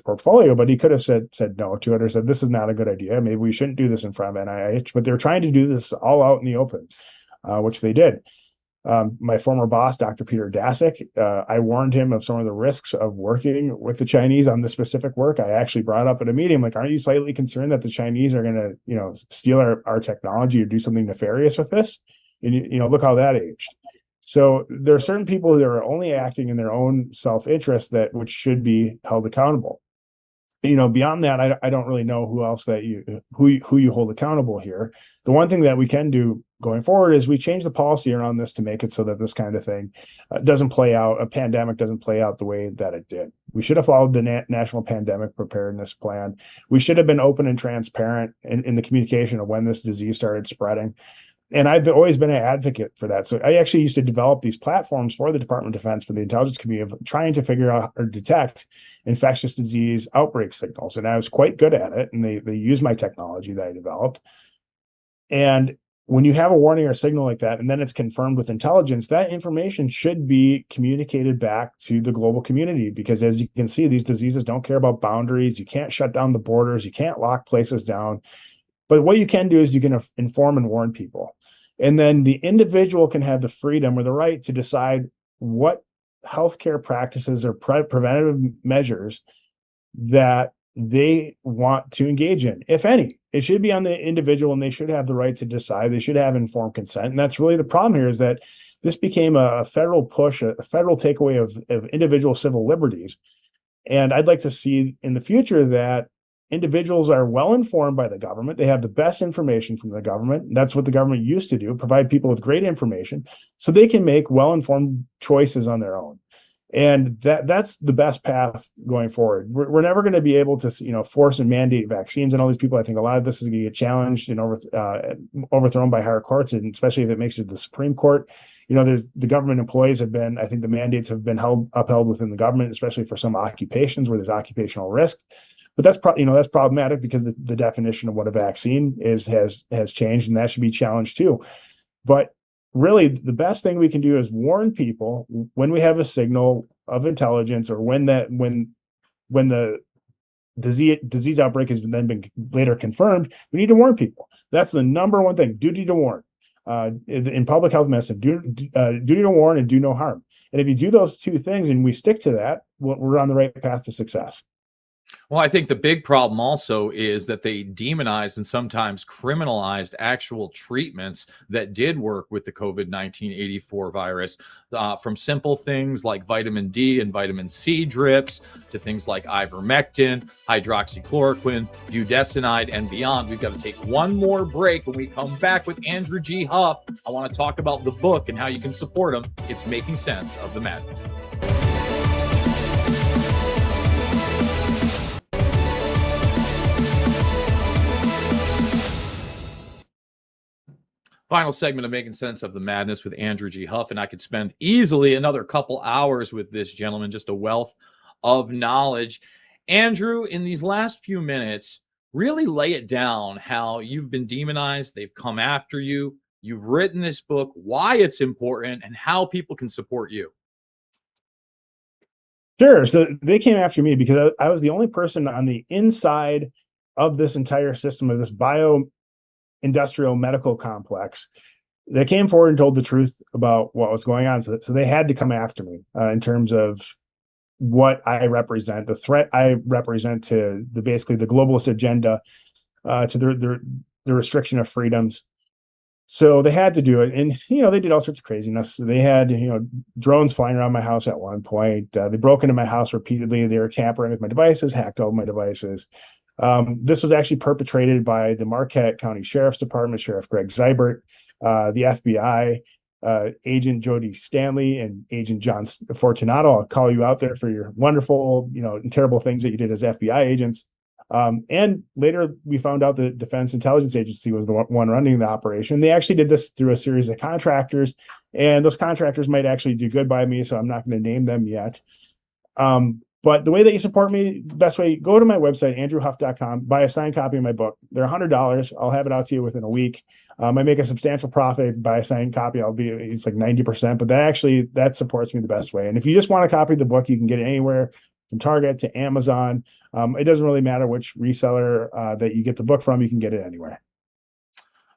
portfolio, but he could have said no to it, or said this is not a good idea. Maybe we shouldn't do this in front of NIH, but they're trying to do this all out in the open, which they did. My former boss, Dr. Peter Daszak, I warned him of some of the risks of working with the Chinese on this specific work. I actually brought up at a meeting, like, aren't you slightly concerned that the Chinese are going to, you know, steal our technology or do something nefarious with this? And you know, look how that aged. So there are certain people that are only acting in their own self-interest which should be held accountable. You know, beyond that, I don't really know who else who you hold accountable here. The one thing that we can do going forward is we change the policy around this to make it so that this kind of thing doesn't play out. A pandemic doesn't play out the way that it did. We should have followed the National Pandemic Preparedness Plan. We should have been open and transparent in the communication of when this disease started spreading. And I've always been an advocate for that. So I actually used to develop these platforms for the Department of Defense, for the intelligence community, of trying to figure out or detect infectious disease outbreak signals. And I was quite good at it. And they used my technology that I developed. And when you have a warning or a signal like that, and then it's confirmed with intelligence, that information should be communicated back to the global community, because as you can see, these diseases don't care about boundaries. You can't shut down the borders. You can't lock places down. But what you can do is you can inform and warn people. And then the individual can have the freedom or the right to decide what healthcare practices or preventative measures that they want to engage in, if any. It should be on the individual, and they should have the right to decide. They should have informed consent. And that's really the problem here, is that this became a federal push, a federal takeaway of individual civil liberties. And I'd like to see in the future that individuals are well informed by the government. They have the best information from the government. That's what the government used to do, provide people with great information so they can make well-informed choices on their own. And that's the best path going forward. We're never going to be able to, you know, force and mandate vaccines and all these people. I think a lot of this is going to get challenged and overthrown by higher courts, and especially if it makes it to the Supreme Court. You know, the government employees have been, I think the mandates have been upheld within the government, especially for some occupations where there's occupational risk. But that's that's problematic, because the definition of what a vaccine is has changed, and that should be challenged too. But really, the best thing we can do is warn people when we have a signal of intelligence, or when the disease outbreak has then been later confirmed. We need to warn people. That's the number one thing. Duty to warn. In public health medicine, duty to warn and do no harm. And if you do those two things and we stick to that, we're on the right path to success. Well, I think the big problem also is that they demonized and sometimes criminalized actual treatments that did work with the COVID-19 84 virus, from simple things like vitamin D and vitamin C drips to things like ivermectin, hydroxychloroquine, budesonide, and beyond. We've got to take one more break. When we come back with Andrew G. Huff, I want to talk about the book and how you can support him. It's Making Sense of the Madness. Final segment of Making Sense of the Madness with Andrew G. Huff, and I could spend easily another couple hours with this gentleman, just a wealth of knowledge. Andrew, in these last few minutes, really lay it down how you've been demonized, they've come after you, you've written this book, why it's important, and how people can support you. Sure. So they came after me because I was the only person on the inside of this entire system of this bio-industrial medical complex that came forward and told the truth about what was going on. So they had to come after me in terms of what I represent, the threat I represent to basically the globalist agenda, to the restriction of freedoms. So they had to do it, and they did all sorts of craziness. They had drones flying around my house at one point. They broke into my house repeatedly. They were tampering with my devices, hacked all my devices. This was actually perpetrated by the Marquette County Sheriff's Department, Sheriff Greg Zybert, the FBI, Agent Jody Stanley, and Agent John Fortunato. I'll call you out there for your wonderful, and terrible things that you did as FBI agents. And later we found out the Defense Intelligence Agency was the one running the operation. They actually did this through a series of contractors, and those contractors might actually do good by me, so I'm not going to name them yet. But the way that you support me, the best way, go to my website, andrewhuff.com, buy a signed copy of my book. They're $100. I'll have it out to you within a week. I make a substantial profit by a signed copy. It's like 90%, but that supports me the best way. And if you just want a copy of the book, you can get it anywhere from Target to Amazon. It doesn't really matter which reseller that you get the book from. You can get it anywhere.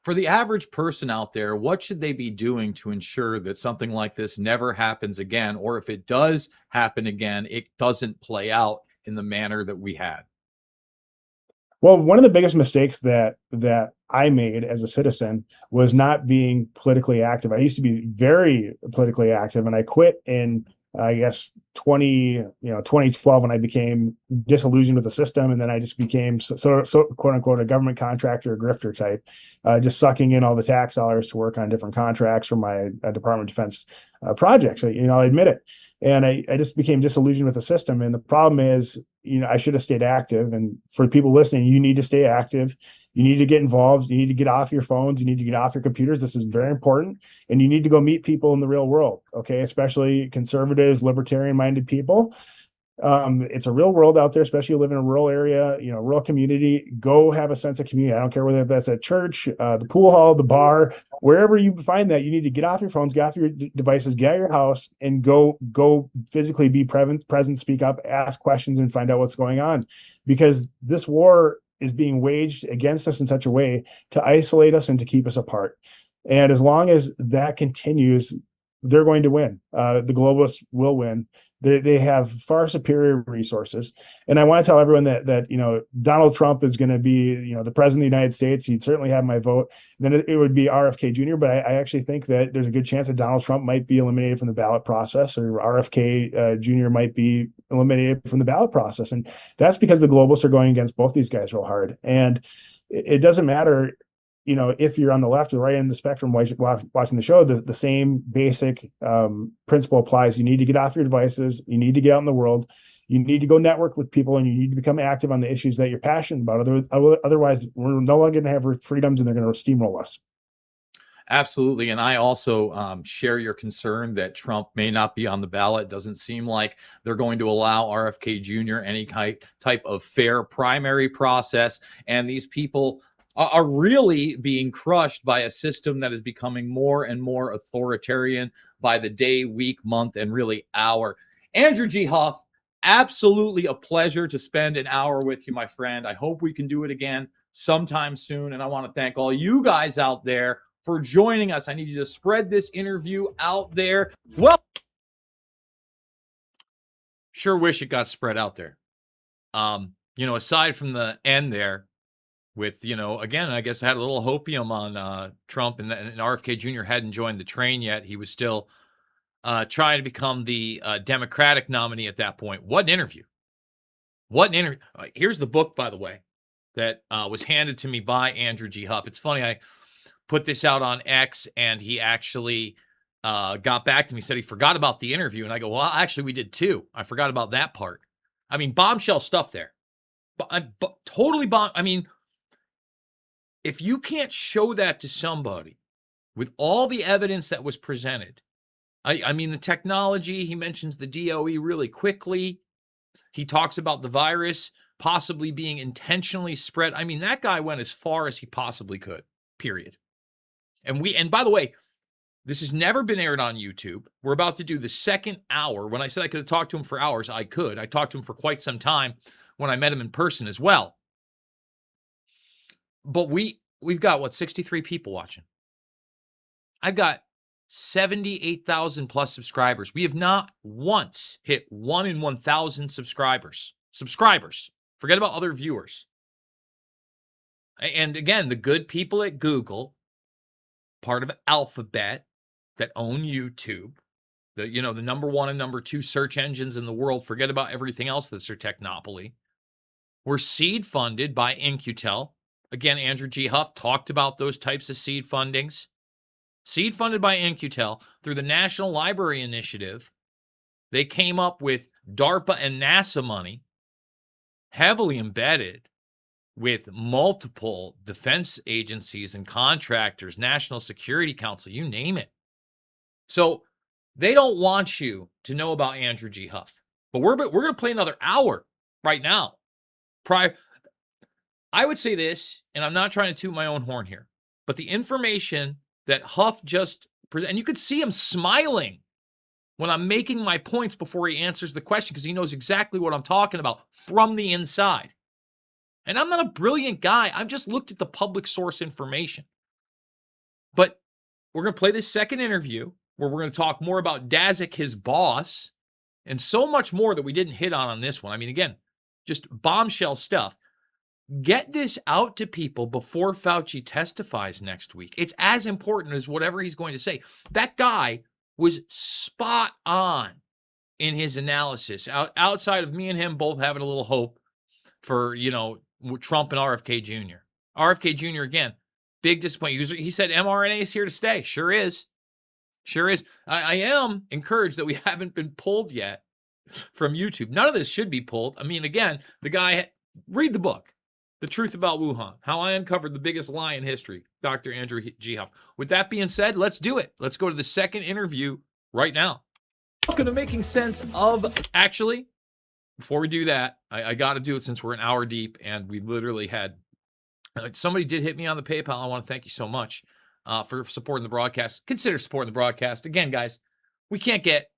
For the average person out there, what should they be doing to ensure that something like this never happens again? Or if it does happen again, it doesn't play out in the manner that we had? Well, one of the biggest mistakes that I made as a citizen was not being politically active. I used to be very politically active, and I quit in, I guess, 2012 when I became disillusioned with the system, and then I just became so quote unquote a government contractor, a grifter type, just sucking in all the tax dollars to work on different contracts for my Department of Defense projects. I admit it, and I just became disillusioned with the system. And the problem is, I should have stayed active. And for people listening, you need to stay active. You need to get involved. You need to get off your phones. You need to get off your computers. This is very important. And you need to go meet people in the real world, okay? Especially conservatives, libertarian-minded people. It's a real world out there, especially if you live in a rural area, rural community. Go have a sense of community. I don't care whether that's at church, the pool hall, the bar, wherever you find that. You need to get off your phones, get off your devices, get out of your house, and go physically be present, speak up, ask questions, and find out what's going on. Because this war is being waged against us in such a way to isolate us and to keep us apart. And as long as that continues, they're going to win. The globalists will win. They have far superior resources. And I want to tell everyone that Donald Trump is going to be, the president of the United States. He'd certainly have my vote. Then it would be RFK Jr. But I actually think that there's a good chance that Donald Trump might be eliminated from the ballot process, or RFK Jr. might be eliminated from the ballot process. And that's because the globalists are going against both these guys real hard. And it doesn't matter, if you're on the left or right end of the spectrum watching the show, the same basic principle applies. You need to get off your devices. You need to get out in the world. You need to go network with people, and you need to become active on the issues that you're passionate about. Otherwise, we're no longer going to have freedoms, and they're going to steamroll us. Absolutely. And I also share your concern that Trump may not be on the ballot. It doesn't seem like they're going to allow RFK Jr. any type of fair primary process. And these people are really being crushed by a system that is becoming more and more authoritarian by the day, week, month, and really hour. Andrew G. Huff, absolutely a pleasure to spend an hour with you, my friend. I hope we can do it again sometime soon. And I want to thank all you guys out there for joining us. I need you to spread this interview out there. Well, sure wish it got spread out there. Aside from the end there, with, again, I guess I had a little hopium on Trump, and RFK Jr. hadn't joined the train yet. He was still trying to become the Democratic nominee at that point. What an interview. What an interview. Here's the book, by the way, that was handed to me by Andrew G. Huff. It's funny, I put this out on X, and he actually got back to me, said he forgot about the interview. And I go, well, actually, we did too. I forgot about that part. I mean, bombshell stuff there. But totally bomb. I mean, if you can't show that to somebody with all the evidence that was presented, I mean, the technology, he mentions the DOE really quickly. He talks about the virus possibly being intentionally spread. I mean, that guy went as far as he possibly could, period. And by the way, This has never been aired on YouTube. We're about to do the second hour. When I said I could have talked to him for hours, I could. I talked to him for quite some time when I met him in person as well. But we've got, what, 63 people watching. I've got 78,000 plus subscribers. We have not once hit 1 in 1,000 subscribers. Forget about other viewers. And again, the good people at Google, part of Alphabet, that own YouTube, the number 1 and number 2 search engines in the world, forget about everything else that's their technopoly. We're seed funded by In-Q-Tel. Again, Andrew G. Huff talked about those types of seed fundings. Seed funded by In-Q-Tel through the National Library Initiative. They came up with DARPA and NASA money, heavily embedded with multiple defense agencies and contractors, National Security Council, you name it. So they don't want you to know about Andrew G. Huff. But we're going to play another hour right now. I would say this, and I'm not trying to toot my own horn here, but the information that Huff just presented, and you could see him smiling when I'm making my points before he answers the question, because he knows exactly what I'm talking about from the inside. And I'm not a brilliant guy. I've just looked at the public source information. But we're going to play this second interview where we're going to talk more about Daszak, his boss, and so much more that we didn't hit on this one. I mean, again, just bombshell stuff. Get this out to people before Fauci testifies next week. It's as important as whatever he's going to say. That guy was spot on in his analysis. Outside of me and him both having a little hope for, Trump and RFK Jr. RFK Jr., again, big disappointment. He said mRNA is here to stay. Sure is. I am encouraged that we haven't been pulled yet from YouTube. None of this should be pulled. I mean, again, the guy, read the book, The Truth About Wuhan, How I Uncovered the Biggest Lie in History, Dr. Andrew G. Huff. With that being said, let's do it. Let's go to the second interview right now. Welcome to Making Sense of... Actually, before we do that, I got to do it since we're an hour deep, and we literally had... somebody did hit me on the PayPal. I want to thank you so much for supporting the broadcast. Consider supporting the broadcast. Again, guys, we can't get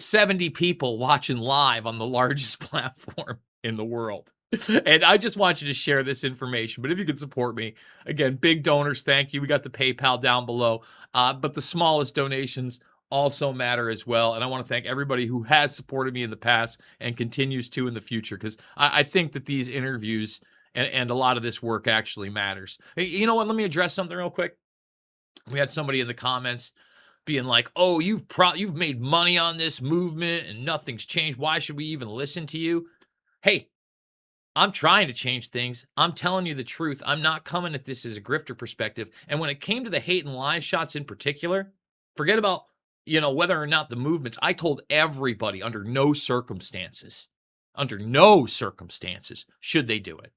70 people watching live on the largest platform in the world. And I just want you to share this information. But if you could support me, again, big donors, thank you. We got the PayPal down below. But the smallest donations also matter as well. And I want to thank everybody who has supported me in the past and continues to in the future, because I think that these interviews and a lot of this work actually matters. You know what? Let me address something real quick. We had somebody in the comments being like, oh, you've made money on this movement and nothing's changed. Why should we even listen to you? Hey, I'm trying to change things. I'm telling you the truth. I'm not coming at this as a grifter perspective. And when it came to the hate and lie shots in particular, forget about, whether or not the movements. I told everybody under no circumstances should they do it.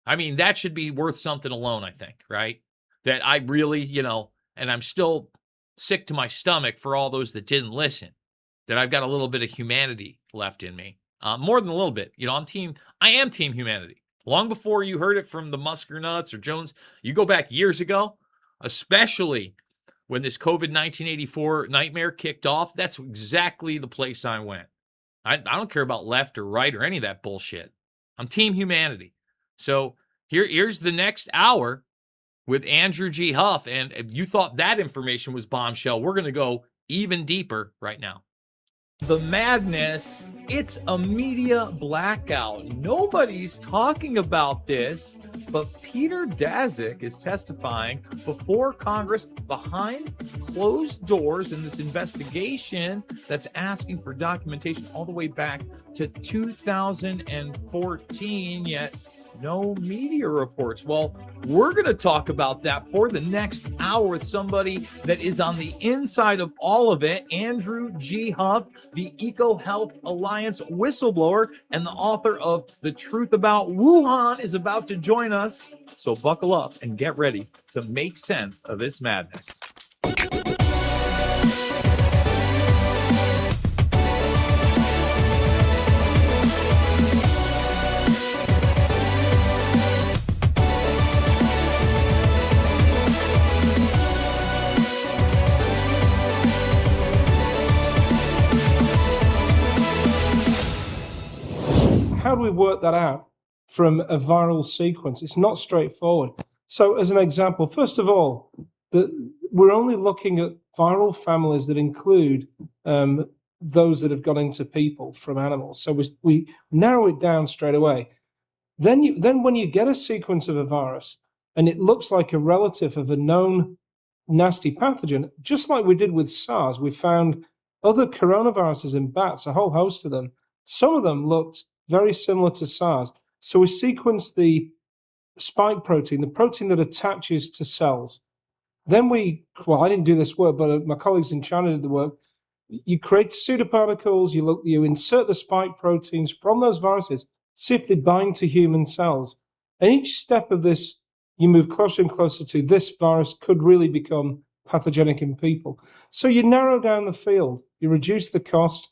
I mean, that should be worth something alone, I think, right? That I really, and I'm still sick to my stomach for all those that didn't listen, that I've got a little bit of humanity left in me. More than a little bit. I am team humanity. Long before you heard it from the Musker Nuts or Jones, you go back years ago, especially when this COVID 1984 nightmare kicked off, that's exactly the place I went. I don't care about left or right or any of that bullshit. I'm team humanity. So here's the next hour with Andrew G. Huff. And if you thought that information was bombshell, we're going to go even deeper right now. The madness, it's a media blackout. Nobody's talking about this, but Peter Daszak is testifying before Congress behind closed doors in this investigation that's asking for documentation all the way back to 2014, yet no media reports. Well, we're going to talk about that for the next hour with somebody that is on the inside of all of it, Andrew G. Huff, the EcoHealth Alliance whistleblower and the author of The Truth About Wuhan, is about to join us. So buckle up and get ready to make sense of this madness. how do we work that out from a viral sequence? It's not straightforward. So as an example, first of all, we're only looking at viral families that include those that have gone into people from animals. So we narrow it down straight away. Then when you get a sequence of a virus and it looks like a relative of a known nasty pathogen, just like we did with SARS, we found other coronaviruses in bats, a whole host of them. Some of them looked very similar to SARS. So we sequenced the spike protein, the protein that attaches to cells. Then I didn't do this work, but my colleagues in China did the work. You create pseudoparticles, you insert the spike proteins from those viruses, see if they bind to human cells. And each step of this, you move closer and closer to this virus could really become pathogenic in people. So you narrow down the field, you reduce the cost.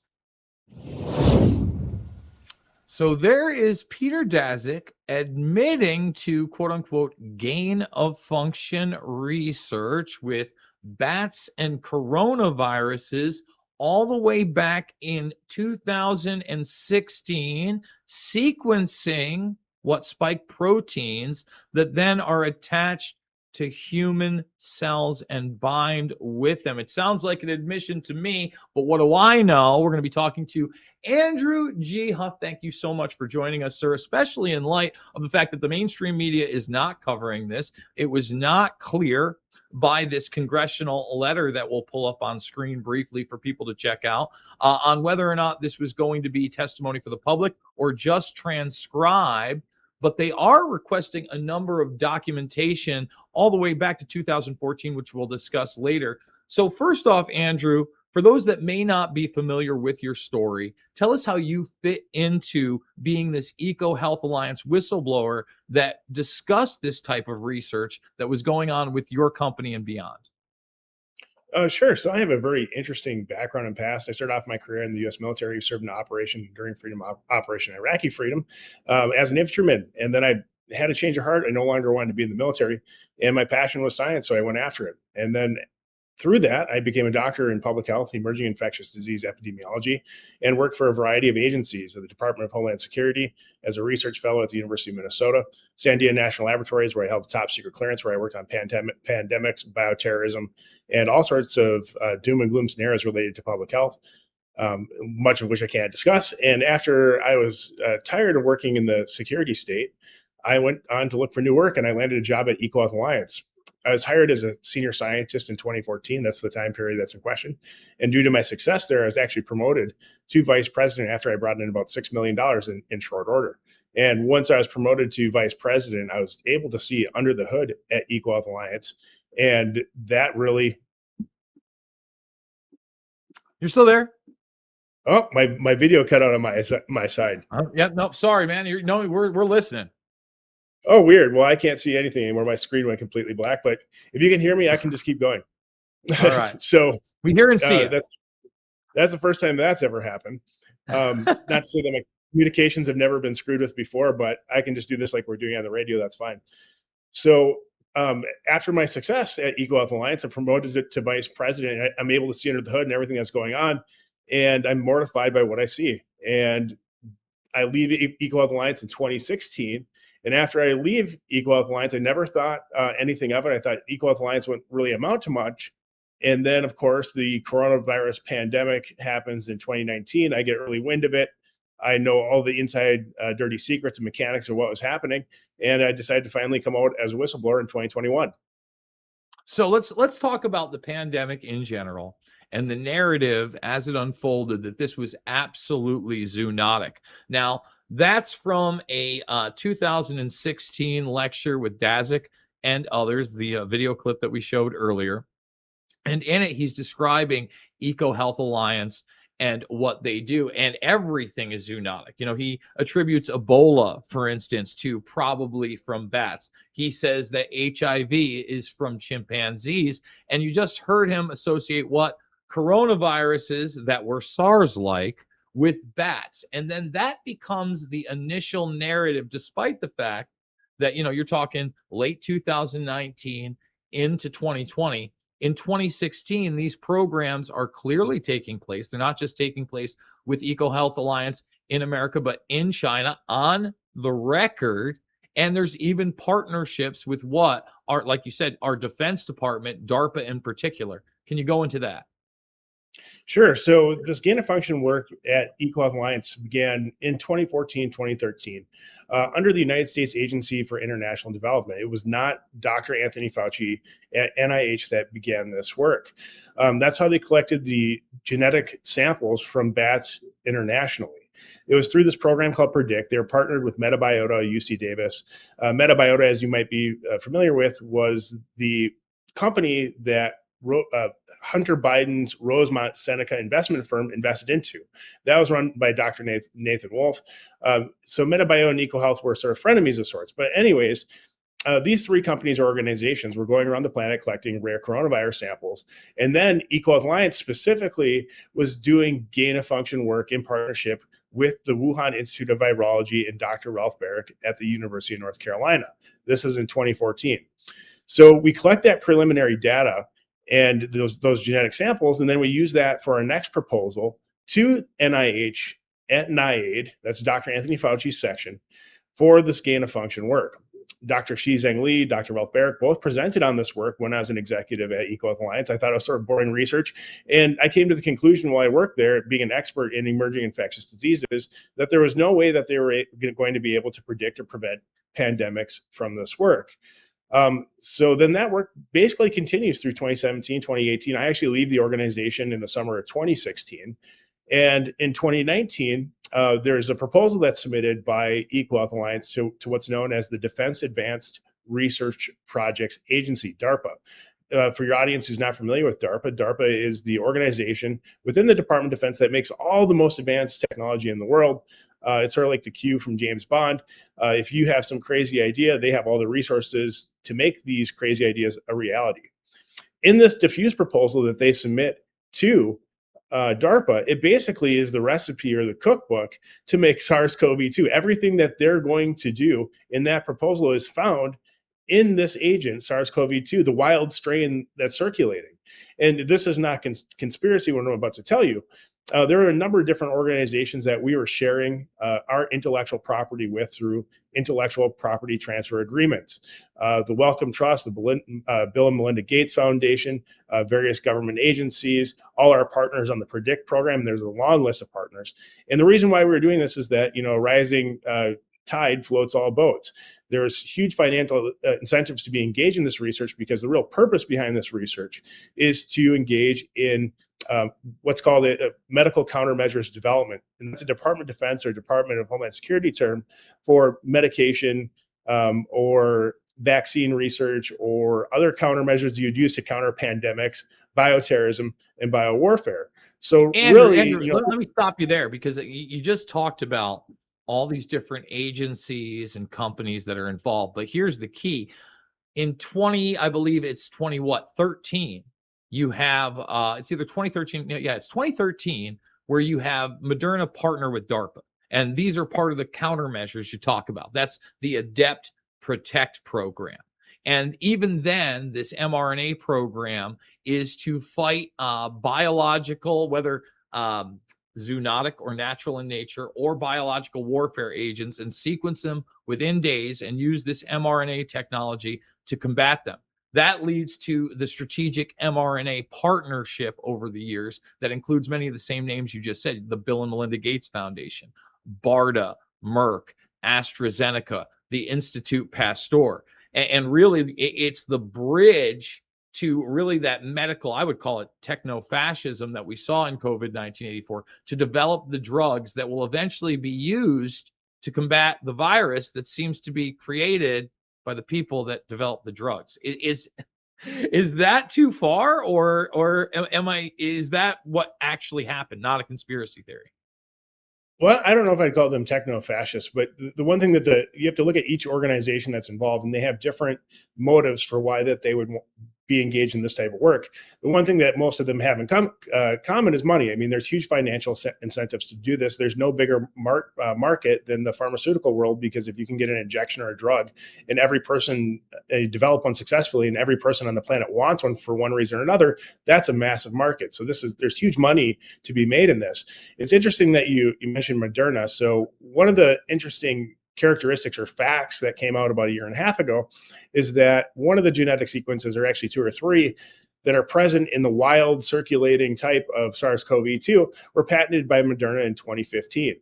So there is Peter Daszak admitting to quote unquote gain of function research with bats and coronaviruses all the way back in 2016, sequencing what spike proteins that then are attached to human cells and bind with them. It sounds like an admission to me, but what do I know? We're going to be talking to Andrew G. Huff. Thank you so much for joining us, sir, especially in light of the fact that the mainstream media is not covering this. It was not clear by this congressional letter that we'll pull up on screen briefly for people to check out on whether or not this was going to be testimony for the public or just transcribed. But they are requesting a number of documentation all the way back to 2014, which we'll discuss later. So first off, Andrew, for those that may not be familiar with your story, tell us how you fit into being this EcoHealth Alliance whistleblower that discussed this type of research that was going on with your company and beyond. Sure. So I have a very interesting background and past. I started off my career in the U.S. military, served in Operation Enduring Freedom, Operation Iraqi Freedom, as an infantryman. And then I had a change of heart. I no longer wanted to be in the military, and my passion was science, so I went after it. And then through that, I became a doctor in public health, emerging infectious disease epidemiology, and worked for a variety of agencies at the Department of Homeland Security as a research fellow at the University of Minnesota, Sandia National Laboratories, where I held a top secret clearance, where I worked on pandemics, bioterrorism, and all sorts of doom and gloom scenarios related to public health, much of which I can't discuss. And after I was tired of working in the security state, I went on to look for new work, and I landed a job at EcoHealth Alliance. I was hired as a senior scientist in 2014. That's the time period that's in question. And due to my success there, I was actually promoted to vice president after I brought in about $6 million in short order. And once I was promoted to vice president, I was able to see under the hood at EcoHealth Alliance. And that really... You're still there? Oh, my video cut out on my side. Yeah, no, sorry, man. We're listening. Oh, weird. Well, I can't see anything anymore. My screen went completely black, but if you can hear me, I can just keep going. All right. So we hear and see it. That's the first time that's ever happened. Not to say that my communications have never been screwed with before, but I can just do this like we're doing on the radio. That's fine. So after my success at EcoHealth Alliance, I'm promoted to vice president. I'm able to see under the hood and everything that's going on. And I'm mortified by what I see. And I leave EcoHealth Alliance in 2016. And after I leave EcoHealth Alliance, I never thought anything of it. I thought EcoHealth Alliance wouldn't really amount to much. And then, of course, the coronavirus pandemic happens in 2019. I get early wind of it. I know all the inside dirty secrets and mechanics of what was happening. And I decided to finally come out as a whistleblower in 2021. So let's talk about the pandemic in general and the narrative as it unfolded that this was absolutely zoonotic. Now, that's from a 2016 lecture with Daszak and others, the video clip that we showed earlier. And in it, he's describing EcoHealth Alliance and what they do, and everything is zoonotic. You know, he attributes Ebola, for instance, to probably from bats. He says that HIV is from chimpanzees, and you just heard him associate what coronaviruses that were SARS-like with bats. And then that becomes the initial narrative, despite the fact that, you know, you're talking late 2019 into 2020, In 2016, these programs are clearly taking place. They're not just taking place with EcoHealth Alliance in America, but in China on the record. And there's even partnerships with what are, like you said, our Defense Department, DARPA in particular. Can you go into that? Sure. So this gain of function work at EcoHealth Alliance began in 2014, 2013, under the United States Agency for International Development. It was not Dr. Anthony Fauci at NIH that began this work. That's how they collected the genetic samples from bats internationally. It was through this program called PREDICT. They were partnered with Metabiota, UC Davis. Metabiota, as you might be familiar with, was the company that Hunter Biden's Rosemont Seneca investment firm invested into. That was run by Dr. Nathan Wolf. So Metabiota and EcoHealth were sort of frenemies of sorts. But anyways, these three companies or organizations were going around the planet collecting rare coronavirus samples. And then EcoHealth Alliance specifically was doing gain of function work in partnership with the Wuhan Institute of Virology and Dr. Ralph Baric at the University of North Carolina. This is in 2014. So we collect that preliminary data and those genetic samples, and then we use that for our next proposal to NIH at NIAID, that's Dr. Anthony Fauci's section, for this gain of function work. Dr. Shizheng Li, Dr. Ralph Baric both presented on this work when I was an executive at EcoHealth Alliance. I thought it was sort of boring research. And I came to the conclusion while I worked there, being an expert in emerging infectious diseases, that there was no way that they were going to be able to predict or prevent pandemics from this work. So then that work basically continues through 2017, 2018. I actually leave the organization in the summer of 2016. And in 2019, there's a proposal that's submitted by EcoHealth Alliance to what's known as the Defense Advanced Research Projects Agency, DARPA. For your audience who's not familiar with DARPA, DARPA is the organization within the Department of Defense that makes all the most advanced technology in the world. It's sort of like the Q from James Bond. If you have some crazy idea, they have all the resources to make these crazy ideas a reality. In this diffuse proposal that they submit to DARPA, it basically is the recipe or the cookbook to make SARS-CoV-2. Everything that they're going to do in that proposal is found in this agent, SARS-CoV-2, the wild strain that's circulating. And this is not conspiracy, what I'm about to tell you. There are a number of different organizations that we were sharing our intellectual property with through intellectual property transfer agreements. The Wellcome Trust, the Bill and Melinda Gates Foundation, various government agencies, all our partners on the PREDICT program. There's a long list of partners. And the reason why we're doing this is that, rising tide floats all boats. There's huge financial incentives to be engaged in this research, because the real purpose behind this research is to engage in what's called a medical countermeasures development. And that's a Department of Defense or Department of Homeland Security term for medication or vaccine research or other countermeasures you'd use to counter pandemics, bioterrorism, and biowarfare. So Andrew, really, let me stop you there, because you just talked about all these different agencies and companies that are involved. But here's the key. In 13, you have, it's either 2013, it's 2013, where you have Moderna partner with DARPA. And these are part of the countermeasures you talk about. That's the Adept Protect program. And even then, this mRNA program is to fight biological, whether zoonotic or natural in nature, or biological warfare agents, and sequence them within days and use this mRNA technology to combat them. That leads to the strategic mRNA partnership over the years that includes many of the same names you just said, the Bill and Melinda Gates Foundation, BARDA, Merck, AstraZeneca, the Institut Pasteur. And really, it's the bridge to really that medical, I would call it techno-fascism, that we saw in COVID-1984, to develop the drugs that will eventually be used to combat the virus that seems to be created by the people that develop the drugs. Is that too is that what actually happened, not a conspiracy theory? Well, I don't know if I'd call them techno-fascists, but the one thing that you have to look at each organization that's involved, and they have different motives for why that they would be engaged in this type of work. The one thing that most of them have in common is money. I mean, there's huge financial incentives to do this. There's no bigger market than the pharmaceutical world, because if you can get an injection or a drug and every person develop one successfully and every person on the planet wants one for one reason or another, that's a massive market. So there's huge money to be made in this. It's interesting that you mentioned Moderna. So one of the interesting characteristics or facts that came out about a year and a half ago is that one of the genetic sequences, or actually two or three, that are present in the wild circulating type of SARS-CoV-2 were patented by Moderna in 2015.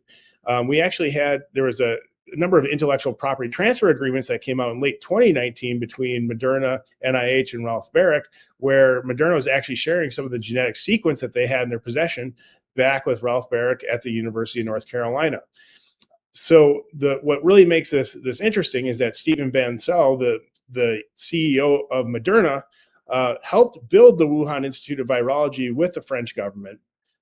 There was a number of intellectual property transfer agreements that came out in late 2019 between Moderna, NIH, and Ralph Baric, where Moderna was actually sharing some of the genetic sequence that they had in their possession back with Ralph Baric at the University of North Carolina. So what really makes this interesting is that Stephen Bancel, the CEO of Moderna, helped build the Wuhan Institute of Virology with the French government.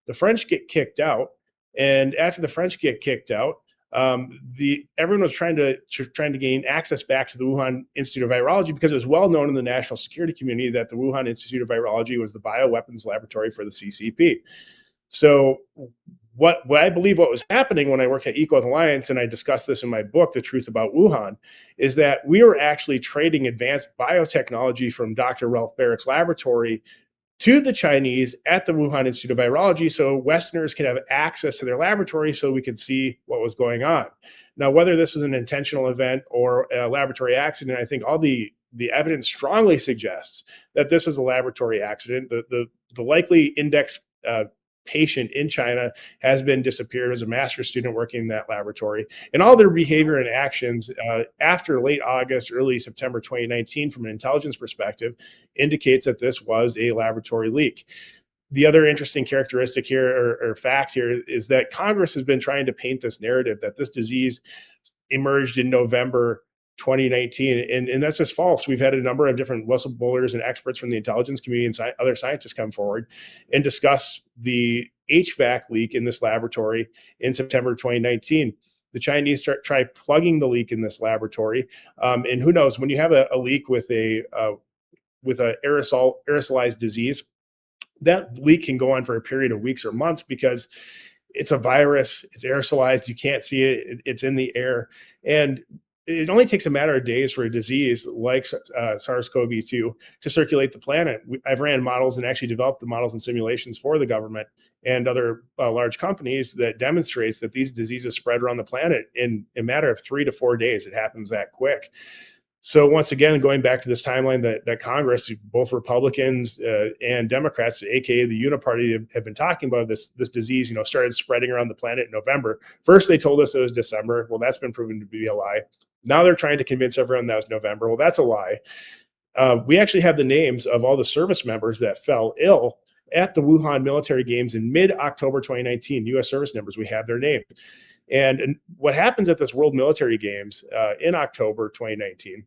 The French get kicked out, and after the French get kicked out, everyone was trying to gain access back to the Wuhan Institute of Virology, because it was well known in the national security community that the Wuhan Institute of Virology was the bioweapons laboratory for the CCP. So what I believe what was happening when I worked at Eco Alliance, and I discussed this in my book, The Truth About Wuhan, is that we were actually trading advanced biotechnology from Dr. Ralph Baric's laboratory to the Chinese at the Wuhan Institute of Virology, so Westerners could have access to their laboratory so we could see what was going on. Now, whether this was an intentional event or a laboratory accident, I think all the evidence strongly suggests that this was a laboratory accident. The likely index patient in China has been disappeared as a master's student working in that laboratory. And all their behavior and actions after late August, early September 2019, from an intelligence perspective, indicates that this was a laboratory leak. The other interesting characteristic here, or fact here, is that Congress has been trying to paint this narrative that this disease emerged in November 2019, and that's just false. We've had a number of different whistleblowers and experts from the intelligence community and other scientists come forward and discuss the HVAC leak in this laboratory in September 2019. The Chinese try plugging the leak in this laboratory, and who knows, when you have a leak with a aerosolized disease, that leak can go on for a period of weeks or months because it's a virus, it's aerosolized, you can't see it, it's in the air, and it only takes a matter of days for a disease like SARS-CoV-2 to circulate the planet. I've ran models and actually developed the models and simulations for the government and other large companies that demonstrates that these diseases spread around the planet in a matter of 3 to 4 days. It happens that quick. So once again, going back to this timeline that Congress, both Republicans and Democrats, aka the Uniparty, have been talking about, this disease, started spreading around the planet in November. First, they told us it was December. Well, that's been proven to be a lie. Now they're trying to convince everyone that was November. Well, that's a lie. We actually have the names of all the service members that fell ill at the Wuhan military games in mid-October 2019. U.S. service members, we have their name. And what happens at this World Military Games in October 2019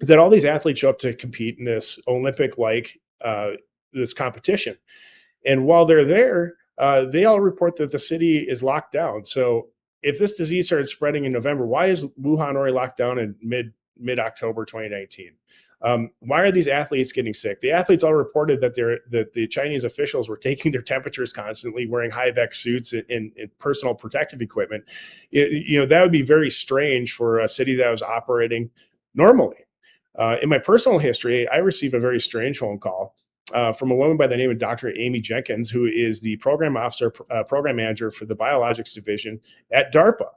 is that all these athletes show up to compete in this Olympic-like this competition. And while they're there, they all report that the city is locked down. So if this disease started spreading in November, why is Wuhan already locked down in mid-October 2019? Why are these athletes getting sick? The athletes all reported that the Chinese officials were taking their temperatures constantly, wearing high-vec suits and personal protective equipment. That would be very strange for a city that was operating normally. In my personal history, I received a very strange phone call from a woman by the name of Dr. Amy Jenkins, who is the program manager for the biologics division at DARPA.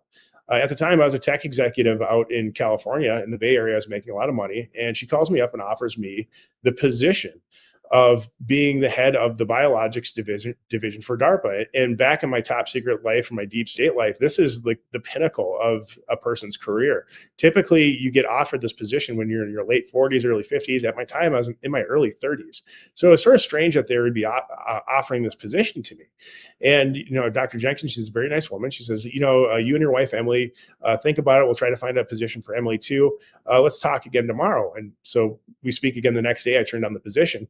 At the time, I was a tech executive out in California in the Bay Area. I was making a lot of money, and she calls me up and offers me the position of being the head of the biologics division for DARPA. And back in my top secret life, or my deep state life, this is like the pinnacle of a person's career. Typically, you get offered this position when you're in your late 40s, early 50s. At my time, I was in my early 30s. So it's sort of strange that they would be offering this position to me. And, Dr. Jenkins, she's a very nice woman. She says, you and your wife, Emily, think about it. We'll try to find a position for Emily too. Let's talk again tomorrow. And so we speak again the next day. I turned down the position.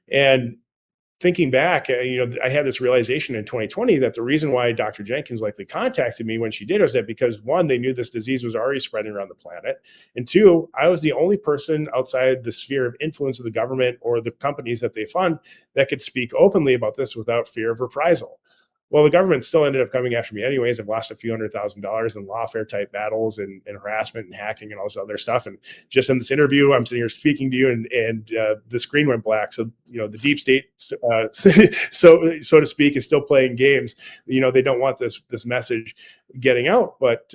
And thinking back, I had this realization in 2020 that the reason why Dr. Jenkins likely contacted me when she did was that because, one, they knew this disease was already spreading around the planet. And two, I was the only person outside the sphere of influence of the government or the companies that they fund that could speak openly about this without fear of reprisal. Well, the government still ended up coming after me anyways. I've lost a few $100,000 in lawfare type battles and harassment and hacking and all this other stuff. And just in this interview, I'm sitting here speaking to you, and the screen went black. So the deep state, so to speak, is still playing games. They don't want this message getting out. But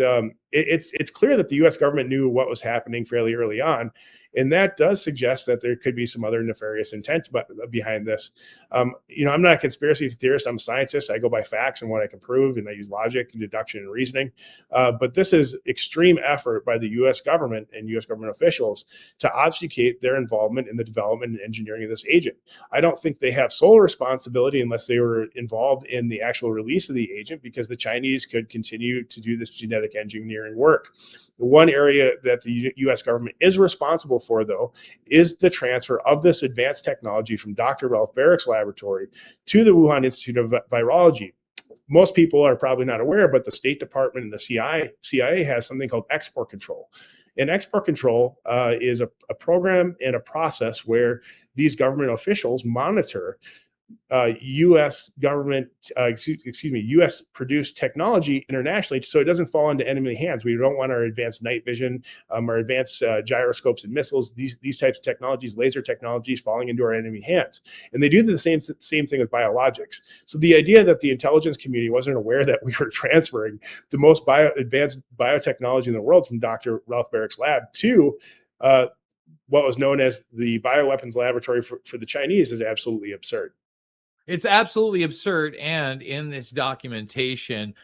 it's clear that the U.S. government knew what was happening fairly early on. And that does suggest that there could be some other nefarious intent behind this. I'm not a conspiracy theorist. I'm a scientist. I go by facts and what I can prove, and I use logic and deduction and reasoning. But this is extreme effort by the U.S. government and U.S. government officials to obfuscate their involvement in the development and engineering of this agent. I don't think they have sole responsibility unless they were involved in the actual release of the agent, because the Chinese could continue to do this genetic engineering work. The one area that the U.S. government is responsible for, though, is the transfer of this advanced technology from Dr. Ralph Barich's laboratory to the Wuhan Institute of Virology. Most people are probably not aware, but the State Department and the CIA has something called export control. And export control is a program and a process where these government officials monitor U.S. government, U.S. produced technology internationally, so it doesn't fall into enemy hands. We don't want our advanced night vision, our advanced gyroscopes and missiles, these types of technologies, laser technologies, falling into our enemy hands. And they do the same thing with biologics. So the idea that the intelligence community wasn't aware that we were transferring the most advanced biotechnology in the world from Dr. Ralph Barich's lab to what was known as the bioweapons laboratory for the Chinese is absolutely absurd. It's absolutely absurd. And in this documentation,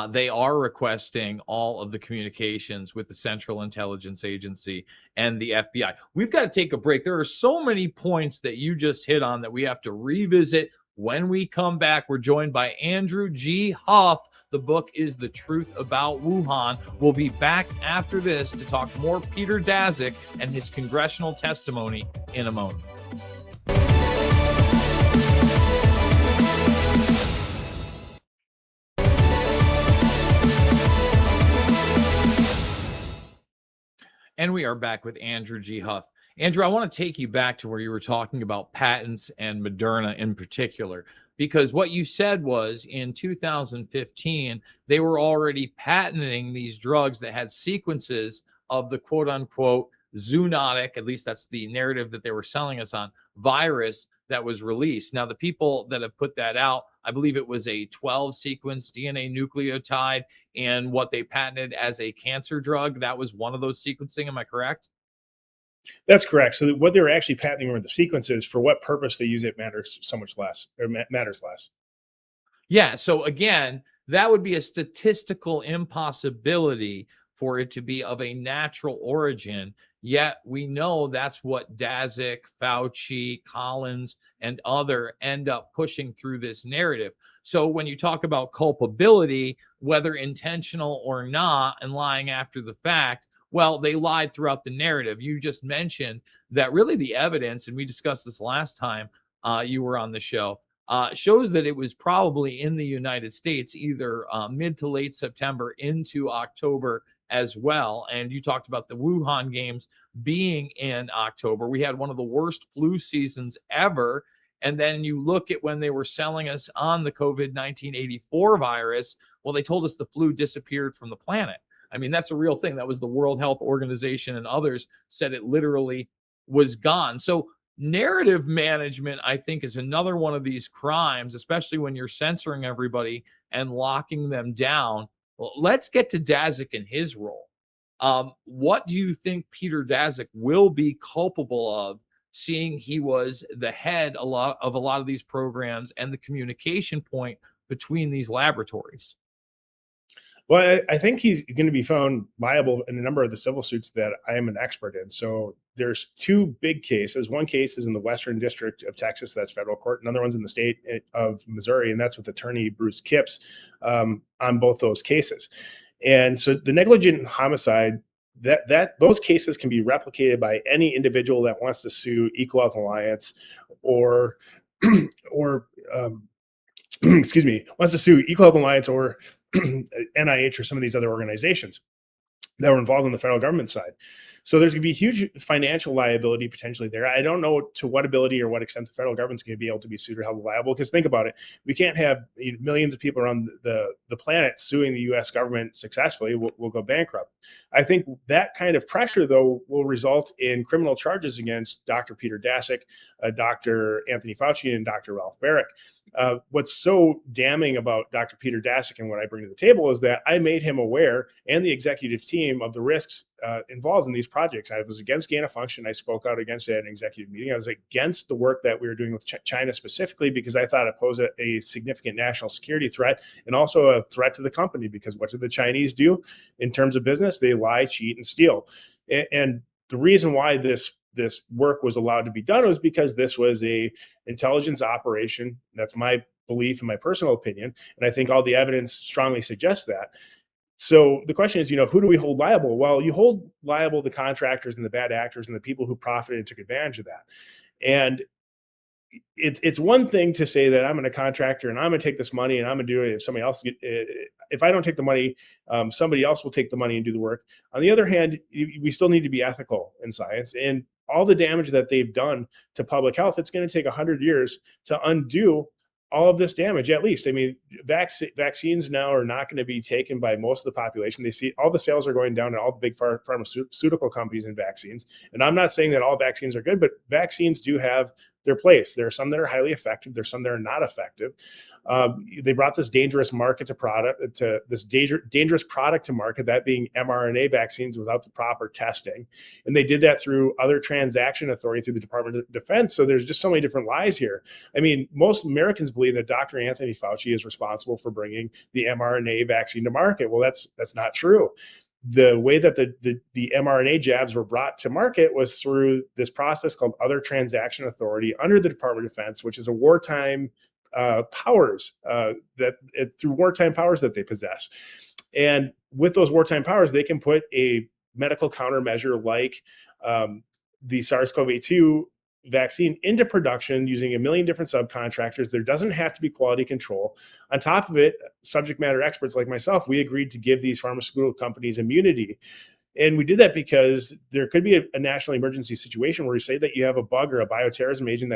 they are requesting all of the communications with the Central Intelligence Agency and the FBI. We've got to take a break. There are so many points that you just hit on that we have to revisit when we come back. We're joined by Andrew G. Huff. The book is The Truth About Wuhan. We'll be back after this to talk more Peter Daszak and his congressional testimony in a moment. And we are back with Andrew G. Huff. Andrew, I want to take you back to where you were talking about patents and Moderna in particular, because what you said was in 2015, they were already patenting these drugs that had sequences of the quote unquote zoonotic, at least that's the narrative that they were selling us on, virus that was released. Now, the people that have put that out, I believe it was a 12 sequence DNA nucleotide, and what they patented as a cancer drug, that was one of those sequencing. Am I correct? That's correct. So what they're actually patenting were the sequences. For what purpose they use it matters so much less, or matters less. Yeah. So again, that would be a statistical impossibility for it to be of a natural origin. Yet we know that's what Daszak, Fauci, Collins, and other end up pushing through this narrative. So when you talk about culpability, whether intentional or not, and lying after the fact, well, they lied throughout the narrative. You just mentioned that really the evidence, and we discussed this last time you were on the show, shows that it was probably in the United States, either mid to late September into October as well. And you talked about the Wuhan games being in October. We had one of the worst flu seasons ever. And then you look at when they were selling us on the COVID-19 84 virus. Well, they told us the flu disappeared from the planet. I mean, that's a real thing. That was the World Health Organization and others said it literally was gone. So narrative management, I think, is another one of these crimes, especially when you're censoring everybody and locking them down. Well, let's get to Daszak and his role. What do you think Peter Daszak will be culpable of, seeing he was the head of a lot of these programs and the communication point between these laboratories? Well, I think he's going to be found liable in a number of the civil suits that I am an expert in. So there's two big cases. One case is in the Western District of Texas, that's federal court. Another one's in the state of Missouri, and that's with attorney Bruce Kipps on both those cases. And so the negligent homicide, that those cases can be replicated by any individual that wants to sue Equal Health Alliance or or excuse me, wants to sue Equal Health Alliance or NIH or some of these other organizations that were involved on the federal government side. So there's going to be huge financial liability potentially there. I don't know to what ability or what extent the federal government's going to be able to be sued or held liable, because think about it. We can't have millions of people around the planet suing the U.S. government successfully. We'll go bankrupt. I think that kind of pressure, though, will result in criminal charges against Dr. Peter Daszak, Dr. Anthony Fauci, and Dr. Ralph Baric. What's so damning about Dr. Peter Daszak and what I bring to the table is that I made him aware, and the executive team, of the risks involved in these projects. I was against gain of function. I spoke out against it at an executive meeting. I was against the work that we were doing with China specifically, because I thought it posed a significant national security threat and also a threat to the company, because what do the Chinese do in terms of business? They lie, cheat, and steal. And the reason why this work was allowed to be done was because this was a intelligence operation. That's my belief and my personal opinion. And I think all the evidence strongly suggests that. So the question is, who do we hold liable? Well, you hold liable the contractors and the bad actors and the people who profited and took advantage of that. And it's one thing to say that I'm a contractor and I'm going to take this money and I'm going to do it. If somebody else, if I don't take the money, somebody else will take the money and do the work. On the other hand, we still need to be ethical in science, and all the damage that they've done to public health, it's going to take 100 years to undo all of this damage, at least. I mean, vaccines now are not going to be taken by most of the population. They see all the sales are going down to all the big pharmaceutical companies and vaccines. And I'm not saying that all vaccines are good, but vaccines do have their place. There are some that are highly effective. There's some that are not effective. They brought this dangerous market to this dangerous product to market, that being mRNA vaccines, without the proper testing. And they did that through other transaction authority, through the Department of Defense. So there's just so many different lies here. I mean, most Americans believe that Dr. Anthony Fauci is responsible for bringing the mRNA vaccine to market. Well, that's not true. The way that the mRNA jabs were brought to market was through this process called Other Transaction Authority under the Department of Defense, which is a wartime powers through wartime powers that they possess. And with those wartime powers, they can put a medical countermeasure like the SARS-CoV-2 vaccine into production using a million different subcontractors. There doesn't have to be quality control. On top of it, subject matter experts like myself, we agreed to give these pharmaceutical companies immunity. And we did that because there could be a national emergency situation where you say that you have a bug or a bioterrorism agent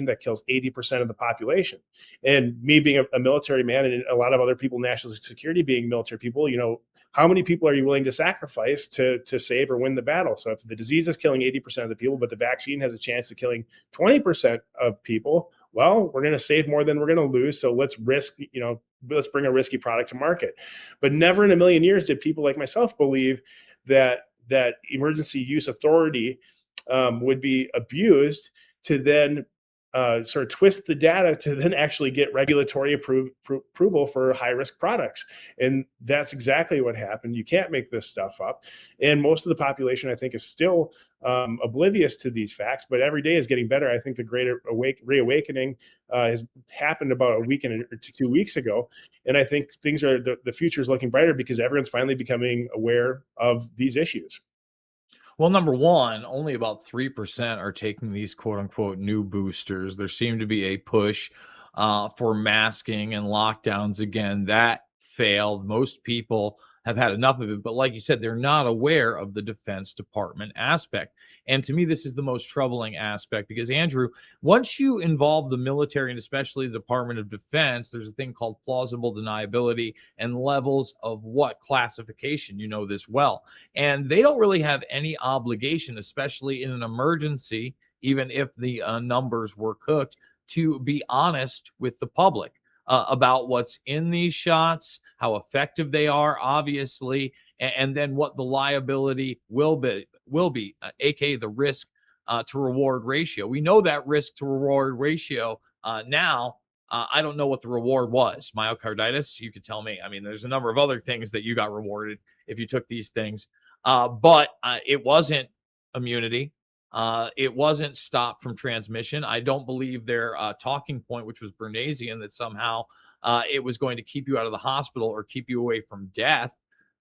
that kills 80% of the population. And me being a military man, and a lot of other people, national security being military people, how many people are you willing to sacrifice to save or win the battle? So if the disease is killing 80% of the people, but the vaccine has a chance of killing 20% of people, well, we're going to save more than we're going to lose. So let's let's bring a risky product to market. But never in a million years did people like myself believe that emergency use authority would be abused to then sort of twist the data to then actually get regulatory approval for high-risk products. And that's exactly what happened. You can't make this stuff up. And most of the population, I think, is still oblivious to these facts, but every day is getting better. I think the greater reawakening has happened about a week or 2 weeks ago. And I think the future is looking brighter because everyone's finally becoming aware of these issues. Well, number one, only about 3% are taking these quote unquote new boosters. There seemed to be a push for masking and lockdowns again. That failed. Most people have had enough of it. But like you said, they're not aware of the Defense Department aspect. And to me, this is the most troubling aspect because, Andrew, once you involve the military and especially the Department of Defense, there's a thing called plausible deniability and levels of what classification, you know this well. And they don't really have any obligation, especially in an emergency, even if the numbers were cooked, to be honest with the public about what's in these shots, how effective they are, obviously, and then what the liability will be, aka the risk to reward ratio. We know that risk to reward ratio now. I don't know what the reward was. Myocarditis, you could tell me. I mean, there's a number of other things that you got rewarded if you took these things, but it wasn't immunity. It wasn't stopped from transmission. I don't believe their talking point, which was Bernaysian, that somehow it was going to keep you out of the hospital or keep you away from death.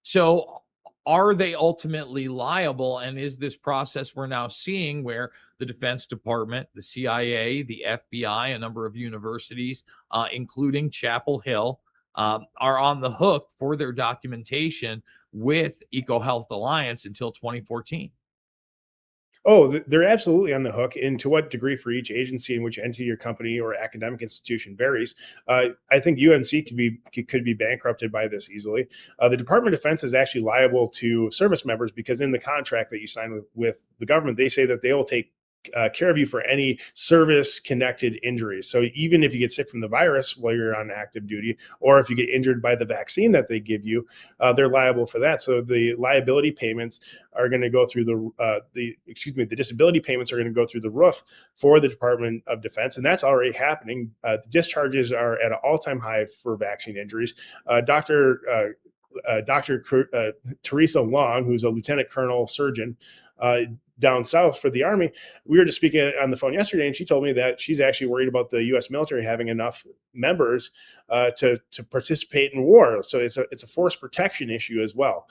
So are they ultimately liable? And is this process we're now seeing where the Defense Department, the CIA, the FBI, a number of universities, including Chapel Hill, are on the hook for their documentation with EcoHealth Alliance until 2014? Oh, they're absolutely on the hook. And to what degree for each agency and which entity or company or academic institution varies. I think UNC could be bankrupted by this easily. The Department of Defense is actually liable to service members because in the contract that you sign with the government, they say that they will take care of you for any service connected injuries. So even if you get sick from the virus while you're on active duty, or if you get injured by the vaccine that they give you, they're liable for that. So the liability payments are going to go through the disability payments are going to go through the roof for the Department of Defense. And that's already happening. The discharges are at an all-time high for vaccine injuries. Dr. Teresa Long, who's a lieutenant colonel surgeon down south for the Army, we were just speaking on the phone yesterday, and she told me that she's actually worried about the U.S. military having enough members to participate in war. So it's a force protection issue as well.